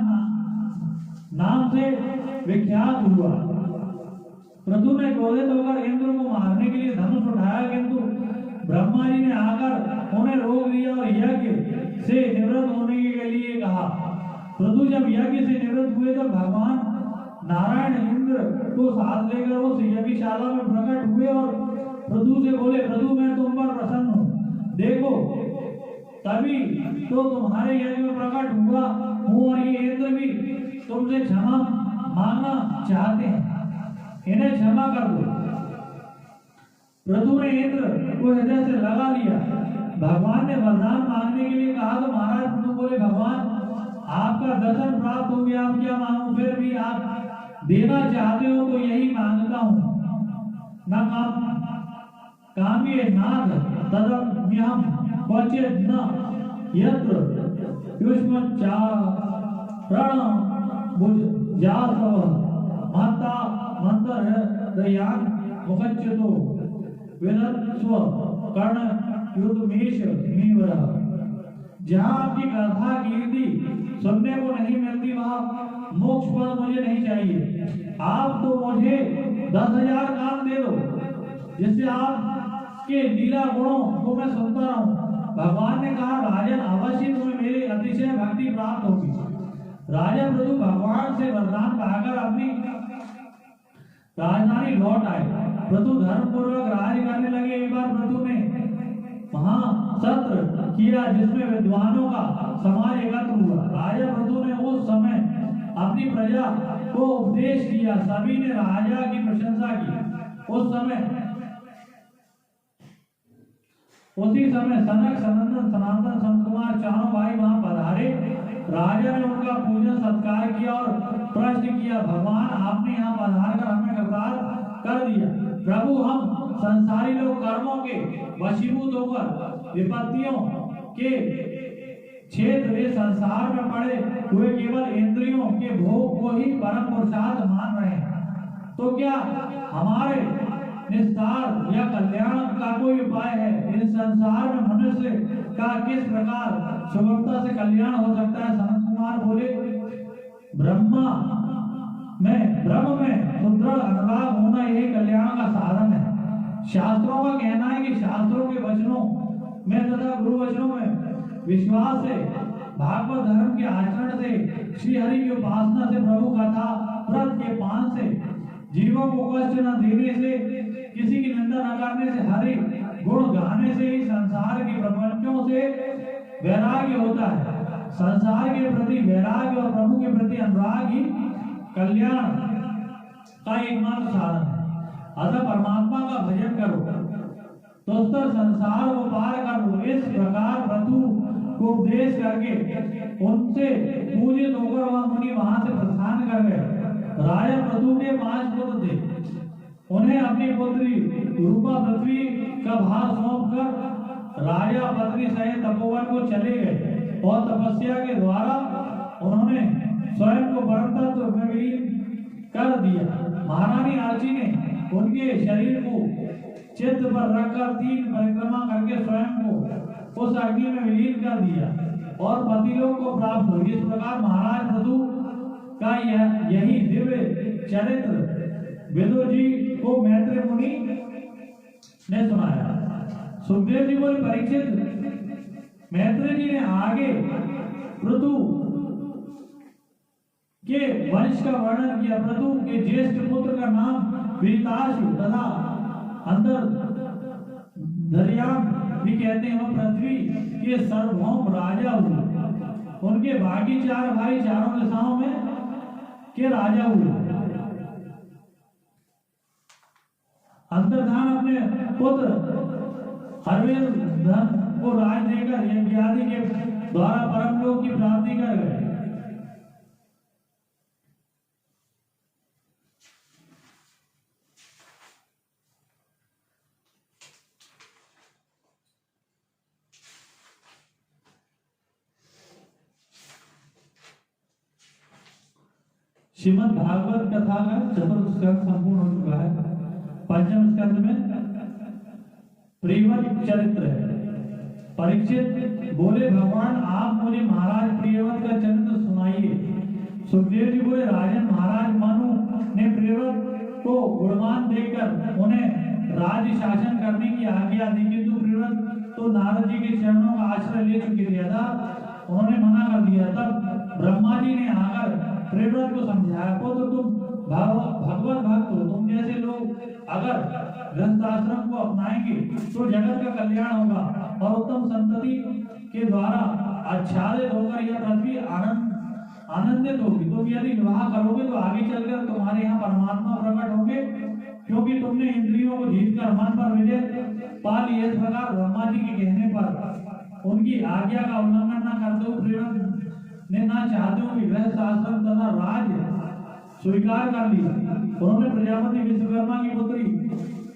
A: नाम से विख्यात हुआ। प्रभु ने क्रोधित होकर इंद्र को मारने के लिए धनुष उठाया, किंतु ब्रह्मा जी ने आकर उन्हें रोक दिया और यज्ञ से निवृत्त होने के लिए कहा। प्रभु जब यज्ञ से निवृत्त हुए तब भगवान नारायण इंद्र को साथ लेकर उस यज्ञशाला में प्रकट हुए और प्रभु से बोले, प्रभु मैं तुम पर प्रसन्न हूँ, देखो तभी तो तुम्हारे यज्ञ में प्रकट हुआ हूँ और ये इंद्र भी तुमसे क्षमा मांगना चाहते हैं, इन्हें क्षमा कर दो। प्रभु ने इंद्र को हृदय से लगा लिया। भगवान ने वरदान मांगने के लिए कहा तो महाराज प्रभु बोले, भगवान आपका दर्शन प्राप्त हो गया, अब क्या मांगू, फिर भी आप देना चाहते हो तो यही मांगता हूँ। न काम्ये नाथ तदम्यहं क्वचित् न यत्र युष्मच्चारण भुजासवः महता मंतरयान् मुखच्युतो विदत्स्व कर्ण युद्धमेश मीवरः। जहाँ आपकी गाथा कीर्ति सुनने को नहीं मिलती वहाँ मोक्ष पद मुझे नहीं चाहिए। आप तो मुझे 10,000 काम दे दो जिससे आपके लीला गुणों को मैं सुनता रहूं। भगवान ने कहा, राजन अवश्य तुम्हें मेरी अतिशय भक्ति प्राप्त होगी। राजा प्रभु भगवान से वरदान पाकर अपनी राजधानी लौट आए। प्रभु धर्म पूर्वक राज करने लगे। एक बार प्रभु ने महासत्र किया जिसमें विद्वानों का समाज एकत्र हुआ। राजा प्रभु ने उस समय अपनी प्रजा को उपदेश किया। सभी ने राजा की प्रशंसा की। उसी समय सनक, सनंदन, सनातन, संत कुमार चारों भाई वहां पधारे। राजा ने उनका पूजन सत्कार किया और प्रश्न किया, भगवान आपने यहाँ पधार कर हमें कृतार्थ कर दिया। प्रभु हम संसारी लोग कर्मों के वशीभूत होकर विपत्तियों के क्षेत्र में संसार में पड़े हुए केवल इंद्रियों के भोग को ही परम पुरुषार्थ मान रहे हैं, तो क्या हमारे निस्तार या कल्याण का कोई उपाय है? इस संसार में मनुष्य का किस प्रकार सुगमता से कल्याण हो सकता है? सनत कुमार बोले, ब्रह्म में सुदृढ़ अनुराग होना यही कल्याण का साधन है। शास्त्रों का कहना है कि शास्त्रों के वचनों में तथा गुरु वचनों में विश्वास से, भागवत धर्म के आचरण से, श्री हरि की उपासना से, प्रभु कथा व्रत के पान से, जीवों को कष्ट न देने से, किसी की निंदा न करने से, हरि गुण गाने से ही संसार के प्रपंचों से वैराग्य होता है। संसार के प्रति वैराग्य और प्रभु के प्रति अनुराग ही कल्याण का एकमात्र साधन है। अतः परमात्मा का भजन करो तो संसार को पार कर लो। इस प्रकार प्रभु को उपदेश करके उनसे पूजित होकर वह मुनि वहां से प्रस्थान कर गए। राजा प्रभु के 5 पुत्र थे। उन्हें अपनी पुत्री रूपा पृथ्वी का भार सौंप कर राजा पत्नी सहित तपोवन को चले गए और तपस्या के द्वारा उन्होंने स्वयं को परम तत्व में विलीन कर दिया। महारानी आची ने उनके शरीर को चित्त पर रखकर 3 परिक्रमा करके स्वयं को उस अग्नि में विलीन कर दिया और पतिलोक को प्राप्त हुई। इस प्रकार महाराज प्रभु का यही दिव्य चरित्र विदुर जी को मैत्री मुनि ने सुनाया। सुखदेव जी बोले, परीक्षित, मैत्री जी ने आगे प्रभु के वंश का वर्णन किया। प्रभु के ज्येष्ठ पुत्र का नाम विजिताश्व तथा अंदर धर्याम भी कहते हैं। वह पृथ्वी के सार्वभौम राजा हुए। उनके बाकी 4 भाई चारों दिशाओं में के राजा हुए। अंतर्धान अपने पुत्र हरवेल को राज देकर यज्ञ आदि के द्वारा परम लोक की प्राप्ति कर गए। श्रीमद् भागवत कथा का चतुर्थ स्कंद संपूर्ण हो चुका है। पंचम स्कंद में प्रियव्रत चरित्र है। परीक्षित बोले, भगवान आप मुझे महाराज प्रियव्रत का चरित्र सुनाइए। सुखदेव जी बोले, राजन महाराज मनु ने प्रियव्रत को गुणवान देखकर उन्हें राज्य शासन करने की आज्ञा दी, किंतु प्रियव्रत तो नारद जी के चरणों का आश्रय ले चुके थे, उन्होंने मना कर दिया। तब ब्रह्मा जी ने आकर प्रियव्रत को समझाया, पुत्र तुम भगवत भक्त हो, तुम जैसे लोग अगर गृहस्थ आश्रम को अपनाएंगे तो जगत का कल्याण होगा और उत्तम संतति के द्वारा आच्छादित होकर यह पृथ्वी आनंदित होगी। तुम यदि विवाह करोगे तो आगे चलकर तुम्हारे यहाँ परमात्मा प्रकट होंगे, क्योंकि तुमने इंद्रियों को जीतकर मन पर विजय पा ली। इस प्रकार ब्रह्मा जी के कहने पर उनकी आज्ञा का उल्लंघन न करते हुए प्रियव्रत ने ना चाहते हुए गृहस्थ आश्रम तथा राज्य स्वीकार कर लिया। उन्होंने प्रजापति विश्वकर्मा की पुत्री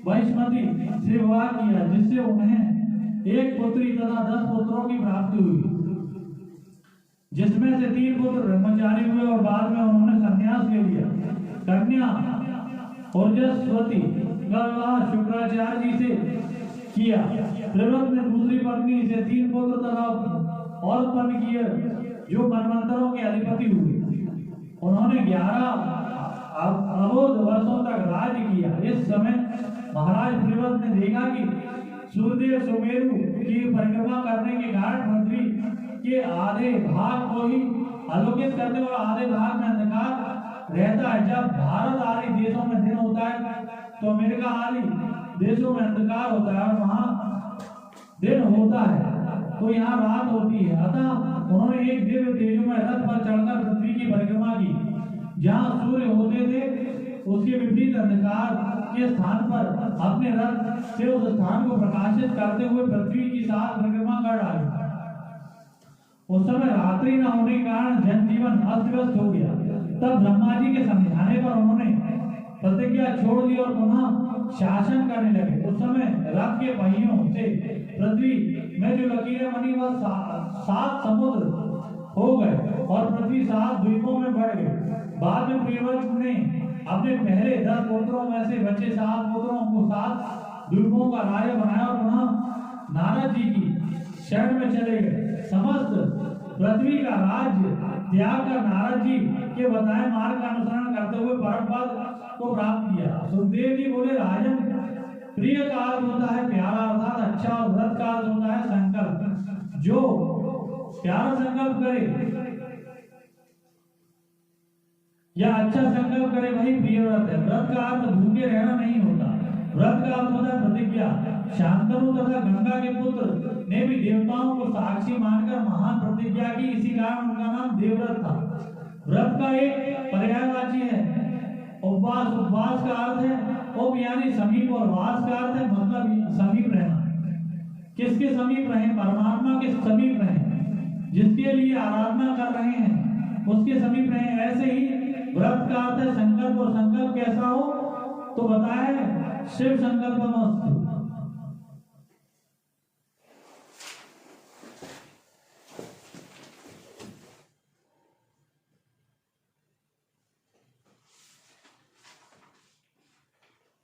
A: वैष्णवी से विवाह किया, जिससे उन्हें एक पुत्री तथा 10 पुत्रों की प्राप्ति हुई, जिसमें से 3 पुत्र ब्रह्मचारी हुए और बाद में उन्होंने संन्यास ले लिया। कन्या ओजस्वती का विवाह शुक्राचार्य जी से किया। प्रियव्रत ने दूसरी पत्नी से 3 पुत्र तथा और उत्पन्न किए, जो मनवंतरों के अधिपति हुए। उन्होंने 11 अबोध वर्षों तक राज्य किया। इस समय महाराज प्रियव्रत ने देखा कि सूर्यदेव सुमेरु की परिक्रमा करने के कारण पृथ्वी के आधे भाग को ही आलोकित करते और आधे भाग में अंधकार रहता है। जब भारत आदि देशों में दिन होता है तो अमेरिका आदि देशों में अंधकार होता है और वहां दिन होता है तो यहाँ रात होती है। अतः उन्होंने एक दिव्य तेजोमय रथ पर चढ़कर पृथ्वी की परिक्रमा की। जहाँ सूर्य होते थे उसके विपरीत अंधकार के स्थान पर अपने रथ से उस स्थान को प्रकाशित करते हुए पृथ्वी की 7 परिक्रमा कर डाली। उस समय रात्रि न होने के कारण जनजीवन अस्त व्यस्त हो गया। तब ब्रह्मा जी के समझाने पर उन्होंने प्रतिज्ञा छोड़ दी और पुनः शासन करने लगे। उस समय रथ के पहियों से पृथ्वी में जो लकीरें बनी वह 7 समुद्र हो गए और पृथ्वी 7 द्वीपों में बढ़ गई। बाद में प्रियव्रत ने अपने पहले 10 पुत्रों में से बचे 7 पुत्रों को 7 द्वीपों का राजा बनाया और पुनः नारद जी की शरण में चले गए। समस्त पृथ्वी का राज्य त्याग कर नारद जी के बताए मार्ग का अनुसरण करते हुए परम पद को प्राप्त किया। सुखदेव जी बोले, राजन प्रिय का अर्थ होता है प्यारा अर्थात अच्छा, और व्रत का अर्थ होता है संकल्प। जो प्यारा संकल्प करे या अच्छा संकल्प करे वही प्रिय व्रत है। व्रत का अर्थ भूखे रहना नहीं होता। व्रत का अर्थ होता है प्रतिज्ञा। शांतनु तथा गंगा के पुत्र ने भी देवताओं को साक्षी मानकर महान प्रतिज्ञा की, इसी कारण उनका नाम देवव्रत था। व्रत का एक पर्यायवाची है उपवास। उपवास का अर्थ है उप यानी समीप और वास का अर्थ है मतलब समीप रहना। किसके समीप रहे? परमात्मा के समीप रहे। जिसके लिए आराधना कर रहे हैं उसके समीप रहे। ऐसे ही व्रत का अर्थ है संकल्प, और संकल्प कैसा हो तो बताया शिव संकल्प मस्त।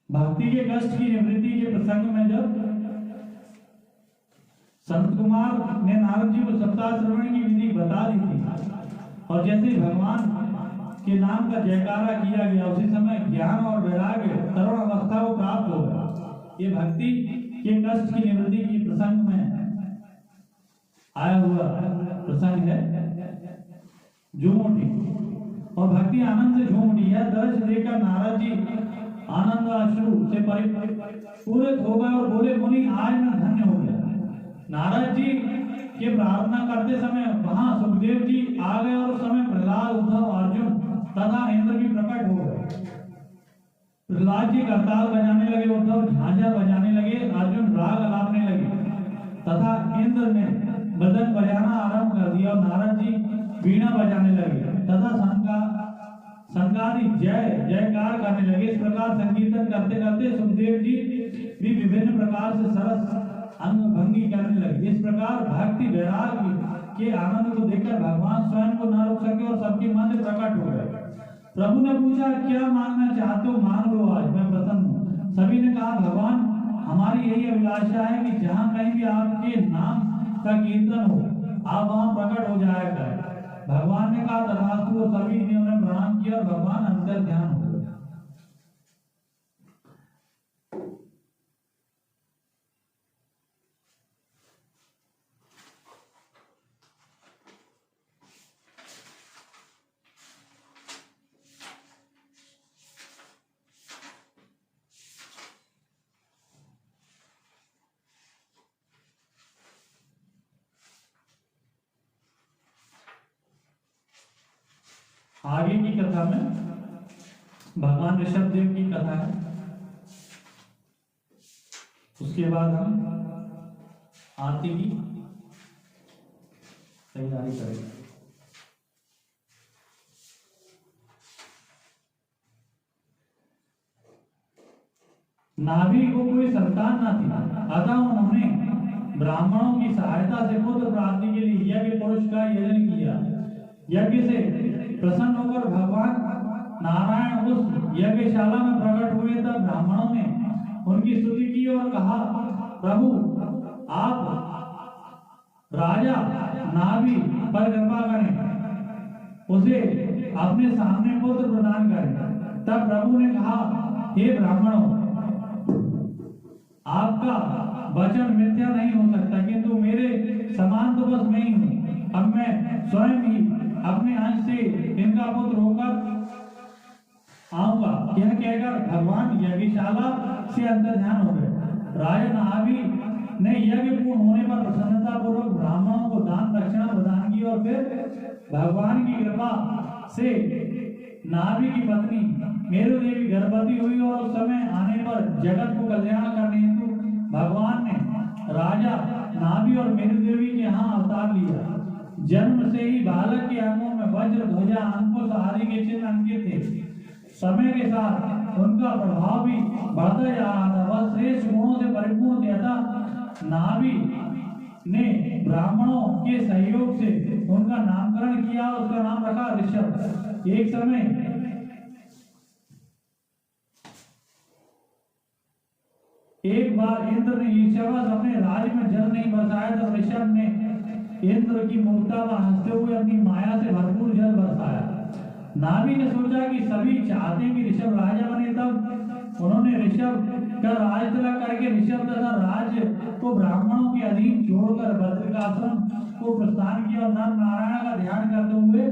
A: भक्ति के कष्ट की निवृत्ति के प्रसंग में जब संत कुमार ने नारद जी को सप्ताह श्रवण की विधि बता दी थी और जैसे भगवान के नाम का जयकारा किया गया उसी समय ज्ञान और वैराग्य तरुण अवस्था को प्राप्त हो गया। ये भक्ति के कष्ट की निवृत्ति की प्रसंग में आया हुआ प्रसंग है। झूम उठी और भक्ति आनंद से झूम उठी। यह दर्श देखकर नारद जी आनंद अश्रु से परिपूरित हो गए और बोले, मुनि आज मैं धन्य हो गया। नारद जी के प्रार्थना करते समय वहां सुखदेव जी आ गए और उस समय प्रहलाद, उद्धव, अर्जुन तथा इंद्र भी प्रकट हो गए। प्रहलाद जी करताल बजाने लगे, उद्धव झांझा बजाने लगे, अर्जुन राग अलापने लगे। तथा इंद्र ने मृदंग बजाना आरंभ कर दिया और नारद जी वीणा बजाने लगे तथा संगादि जय जयकार करने लगे। इस प्रकार संकीर्तन करते करते सुखदेव जी भी विभिन्न प्रकार से सरस अंग भंगी करने लगे। इस प्रकार भक्ति वैराग्य के आनंद को देखकर भगवान स्वयं को न रोक सके और सबके मन में प्रकट हो गए। प्रभु ने पूछा, क्या मांगना चाहते हो, मांग लो, आज मैं प्रसन्न हूँ। सभी ने कहा, भगवान हमारी यही अभिलाषा है कि जहाँ कहीं भी आपके नाम का कीर्तन हो आप वहाँ प्रकट हो जाया करें। भगवान ने कहा, तथास्तु। और सभी ने उन्हें प्रणाम किया और भगवान अंतर ध्यान हो गए। आगे की कथा में भगवान ऋषभ देव की कथा है। उसके बाद हम आरती की तैयारी करेंगे। नाभि को कोई संतान न थी, अतः उन्होंने ब्राह्मणों की सहायता से पुत्र प्राप्ति के लिए यज्ञ पुरुष का यजन किया। यज्ञ से प्रसन्न होकर भगवान नारायण उस यज्ञशाला में प्रकट हुए। तब ब्राह्मणों ने उनकी स्तुति की और कहा, प्रभु आप राजा नाभि पर कृपा करें, उसे अपने सामने पुत्र प्रदान करें। तब प्रभु ने कहा, हे ब्राह्मणों, आपका वचन मिथ्या नहीं हो सकता, किंतु मेरे समान तो बस मैं ही हूँ। अब मैं स्वयं ही अपने अंश से इनका पुत्र होकर आऊंगा। यह कहकर भगवान यज्ञशाला से अंतर्ध्यान हो गए। राजा नाभि ने यज्ञ पूर्ण होने पर प्रसन्नता पूर्वक ब्राह्मणों को दान दक्षिणा प्रदान की और फिर भगवान की कृपा से नाभि की पत्नी मेरु देवी गर्भवती हुई और उस समय आने पर जगत को कल्याण करने हेतु भगवान ने राजा नाभि और मेरु देवी के यहाँ अवतार लिया। जन्म से ही बालक के अंगों में वज्र ध्वजा अंकुश आदि के चिन्ह अंकित थे। समय के साथ उनका प्रभाव भी बढ़ता जा रहा था। वह श्रेष्ठ गुणों से परिपूर्ण थे। अतः नाभि ने ब्राह्मणों के सहयोग से उनका नामकरण किया। उसका नाम रखा ऋषभ। एक समय एक बार इंद्र ने ईर्ष्यावश अपने राज्य में जल नहीं बरसाया तो ऋषभ ने इंद्र की मूर्ता पर हंसते हुए अपनी माया से भरपूर जल बरसाया। नाभि ने सोचा कि सभी चाहते हैं कि ऋषभ राजा बने, तब उन्होंने ऋषभ का राज तिलक करके ऋषभ तथा राज्य को ब्राह्मणों के अधीन छोड़कर बद्रिकाश्रम को प्रस्थान किया और नर नारायण का ध्यान करते हुए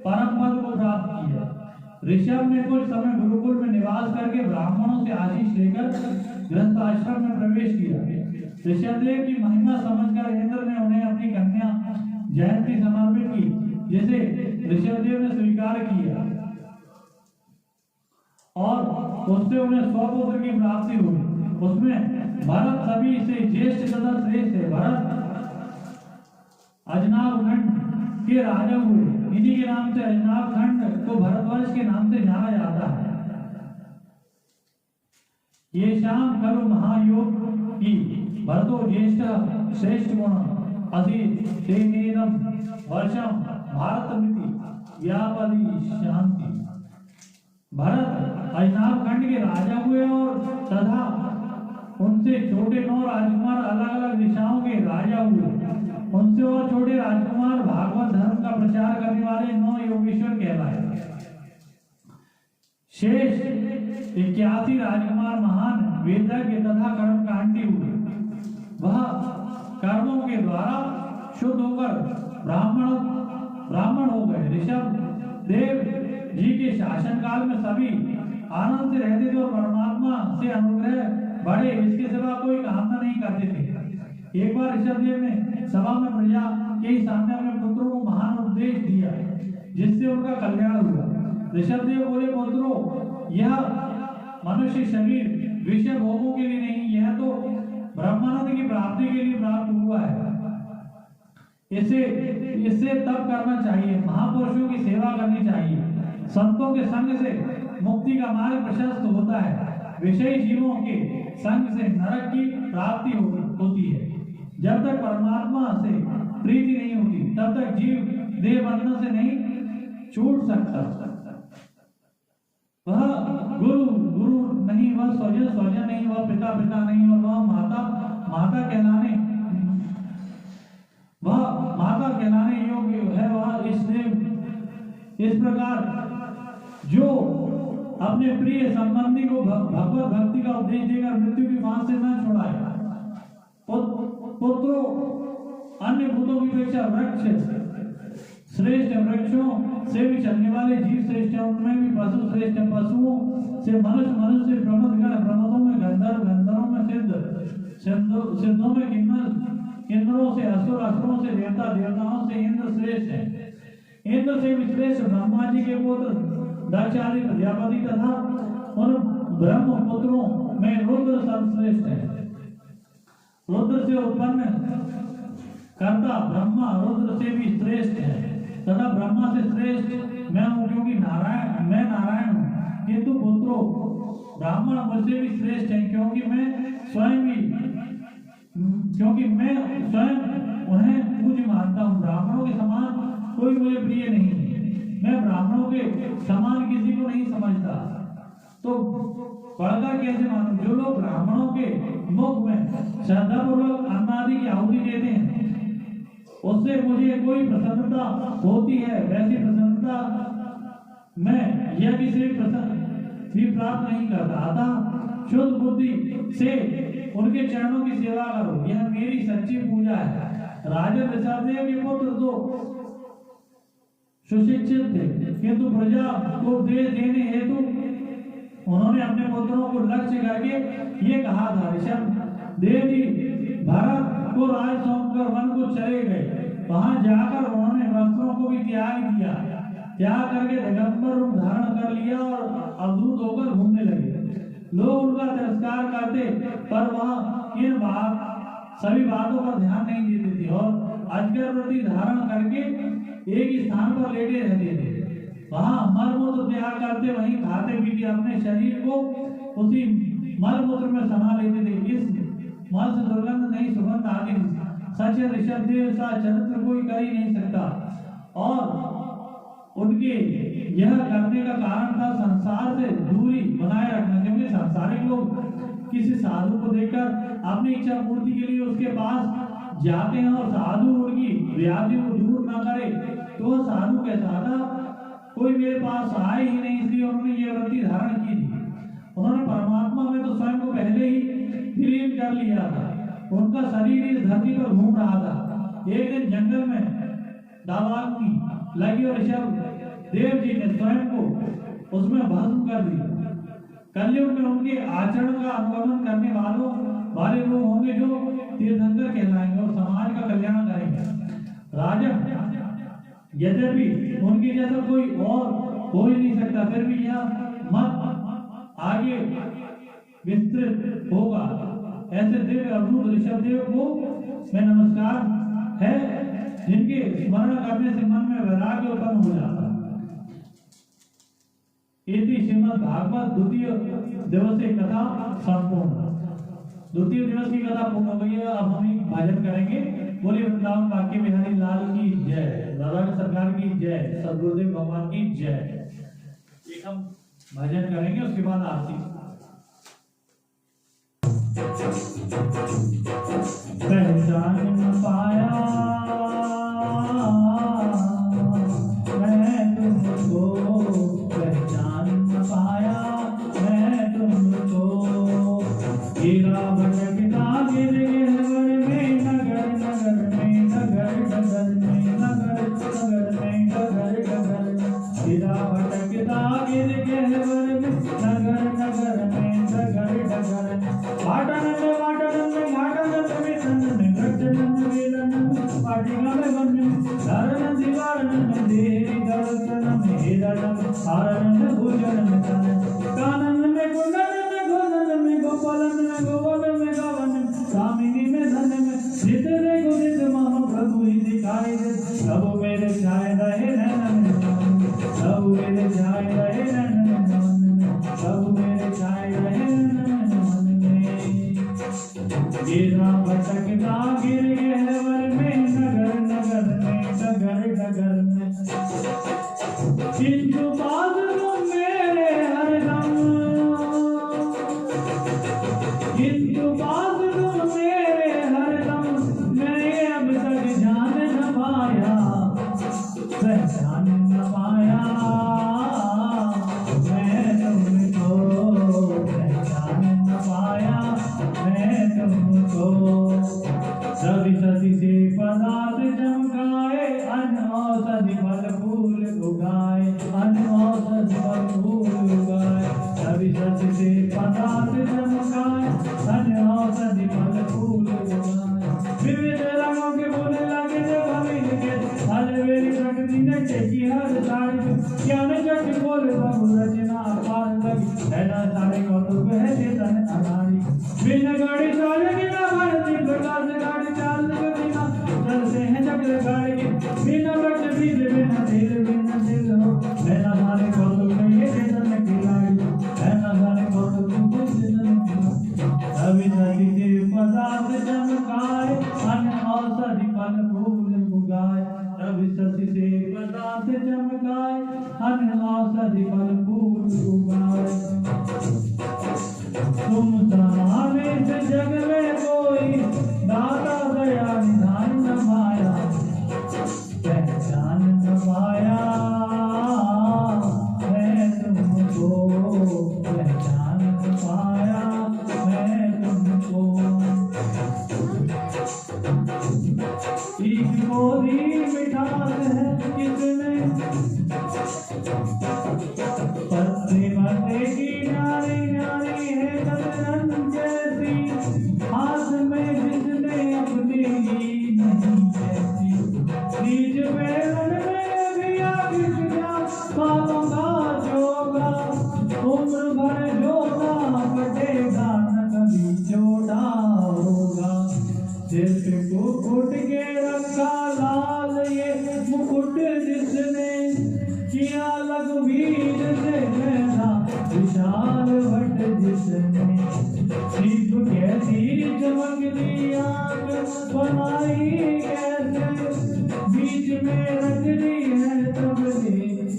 A: परम पद को प्राप्त किया। ऋषभ ने कुछ समय गुरुकुल में निवास करके ब्राह्मणों से आशीष लेकर गृहस्थ आश्रम में प्रवेश किया। ऋषभदेव की महिमा समझकर इंद्र ने उन्हें अपनी कन्या जयंती समर्पित की, जिसे ऋषभदेव ने स्वीकार किया और उससे उन्हें 100 पुत्र की प्राप्ति हुई। उसमें भरत सभी से ज्येष्ठ तथा श्रेष्ठ है। भरत अजनाब खंड के राजा हुए। इन्हीं के नाम से अजनाब खंड को भरतवर्ष के नाम से जाना जाता है। ये शाम खलु महायोग की भरतो ज्येष्ठ श्रेष्ठ गुण असि तेनेदम वर्षम भारतमिति व्यापदी शांति। भरत अजनाब खंड के राजा हुए और तथा उनसे छोटे 9 राजकुमार अलग अलग दिशाओं के राजा हुए। उनसे और छोटे राजकुमार भागवत धर्म का प्रचार करने वाले 9 योगेश्वर कहलाए। शेष 81 राजकुमार महान वेदज्ञ तथा कर्मकांडी हुए। वह कर्मों के द्वारा शुद्ध होकर ब्राह्मण हो गए। ऋषभ देव जी के शासन काल में सभी आनंद से रहते थे और परमात्मा से अनुग्रह बढ़े, इसके सिवा कोई कामना नहीं करते थे। एक बार ऋषभ देव ने सभा में प्रजा के ही सामने अपने पुत्रों को महान उपदेश दिया, जिससे उनका कल्याण हुआ। ऋषभ देव बोले, पुत्रों, यह मनुष्य शरीर विषय भोगों के लिए नहीं, यह तो ब्रह्मानंद की प्राप्ति के लिए प्राप्त हुआ है। इससे तप करना चाहिए, महापुरुषों की सेवा करनी चाहिए, संतों के संग से मुक्ति का मार्ग प्रशस्त होता है, विषयी जीवों के संग से नरक की प्राप्ति होती है। जब तक परमात्मा से प्रीति नहीं होती तब तक जीव देह बंधन से नहीं छूट सकता। वह गुरु नहीं, वह स्वजन नहीं, वह पिता नहीं, और वह माता कहलाने योग्य है। वह इस प्रकार जो अपने प्रिय संबंधी को भगवत भक्ति का उपदेश देकर मृत्यु की फांस से न छुड़ाए। पुत्रों, अन्य भूतों की अपेक्षा वृक्ष श्रेष्ठ, वृक्षों से भी चलने वाले जीव श्रेष्ठ हैं, उनमें भी पशु श्रेष्ठ, पशुओं से मनुष्य से प्रमदों में गंधर्व, गंधर्वों में सिद्धों में किन्नरों से असुर, असुरों से देवता, देवताओं से इंद्र श्रेष्ठ है। इंद्र से भी श्रेष्ठ ब्रह्मा जी के पुत्र दक्ष आदि प्रजापति तथा उन ब्रह्म पुत्रों में रुद्र सर्वश्रेष्ठ है। रुद्र से उत्पन्न कर्ता ब्रह्मा रुद्र से भी श्रेष्ठ है तथा ब्रह्मा से श्रेष्ठ मैं हूँ, क्योंकि मैं नारायण हूँ। किंतु पुत्रों, ब्राह्मण मुझसे भी श्रेष्ठ है, क्योंकि मैं स्वयं उन्हें पूज्य मानता हूँ। ब्राह्मणों के समान कोई मुझे प्रिय नहीं है, मैं ब्राह्मणों के समान किसी को नहीं समझता, तो बढ़कर कैसे मानूं? जो लोग ब्राह्मणों के मुख में श्रद्धापूर्वक अन्न आदि की आहुति देते हैं, उससे मुझे कोई प्रसन्नता होती है, वैसी प्रसन्नता मैं यज्ञ से भी प्राप्त नहीं करता। अतः शुद्ध बुद्धि से उनके चरणों की सेवा करो, यह मेरी सच्ची पूजा है। राजा ऋषभदेव के पुत्र तो सुशिक्षित थे, किंतु प्रजा को उपदेश देने हेतु उन्होंने अपने पुत्रों को लक्ष्य करके ये कहा था। ऋषभदेव जी भरत को राज सौंपकर वन को चले गए। वहां जाकर उन्होंने वस्त्रों को भी त्याग दिया, त्याग करके दिगंबर रूप धारण कर लिया और अवधूत होकर घूमने लगे। लोग उनका तिरस्कार करते, पर वह इन सभी बातों पर ध्यान नहीं देते थे और अजगर वृत्ति धारण करके एक ही स्थान पर लेटे रहते थे। वहां मलमूत्र त्याग करते, वहीं खाते पीते, अपने शरीर को उसी मलमूत्र में समा लेते थे। इस मल से दुर्गंध नहीं, सुगंध आदि सच ऋषभदेव सा चरित्र कोई कर ही नहीं सकता। और उनके यह करने का कारण था संसार से दूरी बनाए रखना, क्योंकि सांसारिक लोग किसी साधु को देखकर अपनी इच्छा पूर्ति के लिए उसके पास जाते हैं और साधु उनकी व्याधि को दूर ना करे तो वह साधु कैसा था? कोई मेरे पास आए ही नहीं, इसलिए उन्होंने ये वृत्ति धारण की थी। उन्होंने परमात्मा में तो स्वयं को पहले ही विलीन कर लिया था। उनका शरीर इस धरती पर घूम रहा था। एक दिन जंगल में दावाग्नि लगी और ऋषभदेव जी ने स्वयं को उसमें भस्म कर दिया। कलयुग में उनके आचरण का अनुगमन करने वाले लोग होंगे जो तीर्थंकर कहलाएंगे और समाज का कल्याण करेंगे। राजा यद्यपि उनके जैसा कोई और हो ही नहीं सकता, फिर भी यह मत आगे विस्तृत होगा। ऐसे दिव्य अद्भुत ऋषभदेव को मैं नमस्कार है, जिनके स्मरण करने से मन में वैराग्य उत्पन्न हो जाता है। इति श्रीमद् भागवत द्वितीय दिवस की कथा संपूर्ण। द्वितीय दिवस की कथा पूर्ण हो गई है। अब हम एक भजन करेंगे। बोलिए वृंदावन बांके बिहारी लाल की जय, दादा सरकार की जय, सदगुरुदेव भगवान की जय। एक हम भजन करेंगे, उसके बाद आरती। पहचान पाया मैं तुमको, पहचान पाया मैं तुमको। गिरा भटकता गिर गिर में, नगर नगर में, नगर नगर में, नगर नगर में, नगर नगर। गिरा भटकता गिर गिर में, नगर नगर में, नगर नगर। वाटनंद वाटनंद घाटनंद वेदनंद घटनंद वेदनंद पाटिका में वंदन धारणंद दिवारणंद देहि दर्शनम हेदनम हारणंद भुजनम कानन में कुंडल में गोदन में गोपालन में गोवल में गवन छाए रहे नैनन मन, प्रभु मेरे छाए रहे नैनन मन, प्रभु मेरे छाए रहे नैनन मन में। गिरा भटकता गिर गहवर में, नगर नगर में, डगर डगर में, किंतु पास तुम मेरे हरदम, किंतु पास तुम मेरे हरदम। मैं अब तक जान न पाया, पहचान न पाया, मैं तुमको पहचान न पाया, मैं तुमको। रवि शशि से पदार्थ चमकाए, अन्न औषधि फल फूल उगाए, अन्न औषधि फल फूल उगाए। रवि शशि से पदार्थ चमकाए, अन्न औषधि फल फूल उगाए। विविध रंगों के फूल लगे जब हमें के, अलवेरी प्रकृति ने टेकी हर साड़ी। ज्ञान चक्र बोल बहु रचना पार लगी, है ना सारे कौतुक है चेतन अनाड़ी। बिन गाड़ी चाल के ना भारती प्रकाश गाड़ी चाल बिना, चलते हैं चक्र गाड़ी के बिना वक्त बीज बिना दिल हो। है ना सारे कौतुक ये चेतन की लाड़ी, है ना सारे कौतुक चेतन की लाड़ी। रवि शशि से पदार्थ चमकाए, अन्न औषधि फल फूल उगाए। रवि शशि से पदार्थ चमकाए, अन्न औषधि फल फूल उगाए। तुम समाने से जग में कोई, दाता दया निधान न पाया, पहचान न पाया, मैं तुमको पहचान न पाया, मैं तुमको। एक गोरी मिठास है किसमें, पत्ते पत्ते की नारी नारी है कदरन जैसी, हाथ में जिसने अपनी नहीं जैसी। बीज बैलन में दिया किसका, बालों का जोगा, उम्र भर जोगा कटेगा न कभी छोटा होगा। सिर को फुट के रखा लाल ये मुकुट जिसने, किया लघुवीर से पैदा विशाल भट्ट जिसने। शिव कैसी चमकती आंख बनाई कैसे, बीच में रख दी है तबले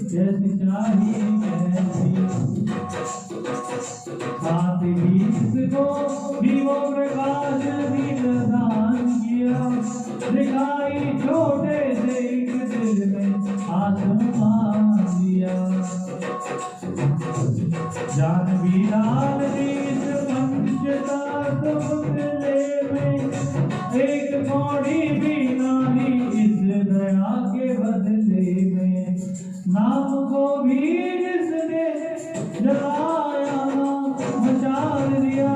A: जैसी चाही कैसी। साथ ही इसको भी वो प्रकाश दान किया, दिखाई छोटे से एक दिल में आसमान दिया। जानवी लाल इस पंचतत्व पुतले में, एक कौड़ी भी नाही इस दया के बदले में। नाम को भी जिसने जलाया नाम बचाल दिया,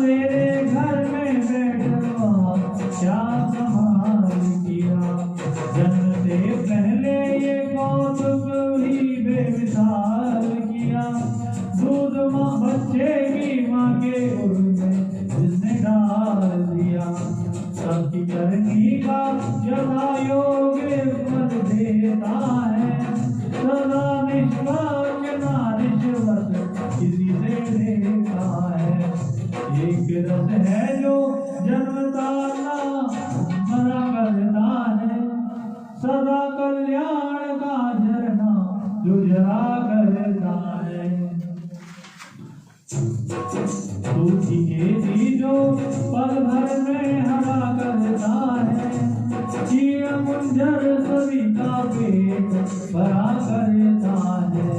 A: मेरे घर में बैठवा क्या संभाल किया। जन्म से पहले ये कौतुक ही बेमिसाल किया, दूध माँ बच्चे की माँ के उर में जिसने डाल दिया। सबकी करनी का यथा योग फल देता है, सदा निष्पक्ष ना रिश्वत किसी से लेता है। एक रस है जो जन्मता मरा करता है, सदा कल्याण का झरना जो जरा करता है। सूखी खेती जो पल भर में हरा करता है, जीव मुंजर सभी का पेट भरा करता है।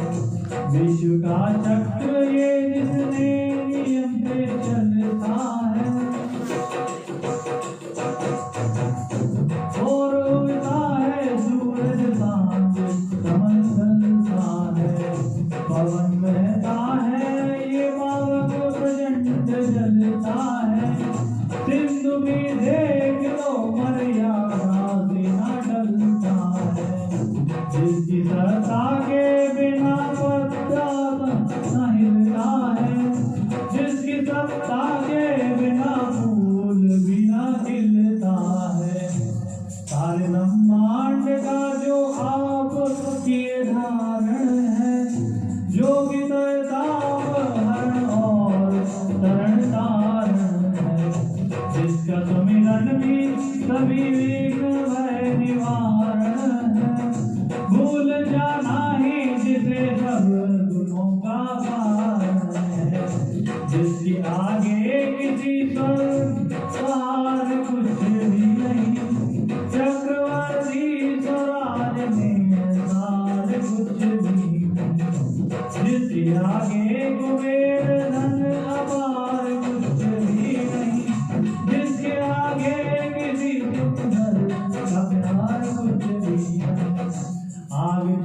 A: विश्व का चक्र ये जिसने नियम पे चलता है, और उगता है सूरज सांझ समंदलता है। पवन बहता है ये पावक प्रचंड जलता है, सिंधु भी देख लो मर्यादा से न डलता है। जिसकी सत्ता के बिना पत्ता न हिलता है, जिसकी सत्ता के बिना फूल भी न खिलता है। सारे ब्रह्मा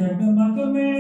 A: जगमग में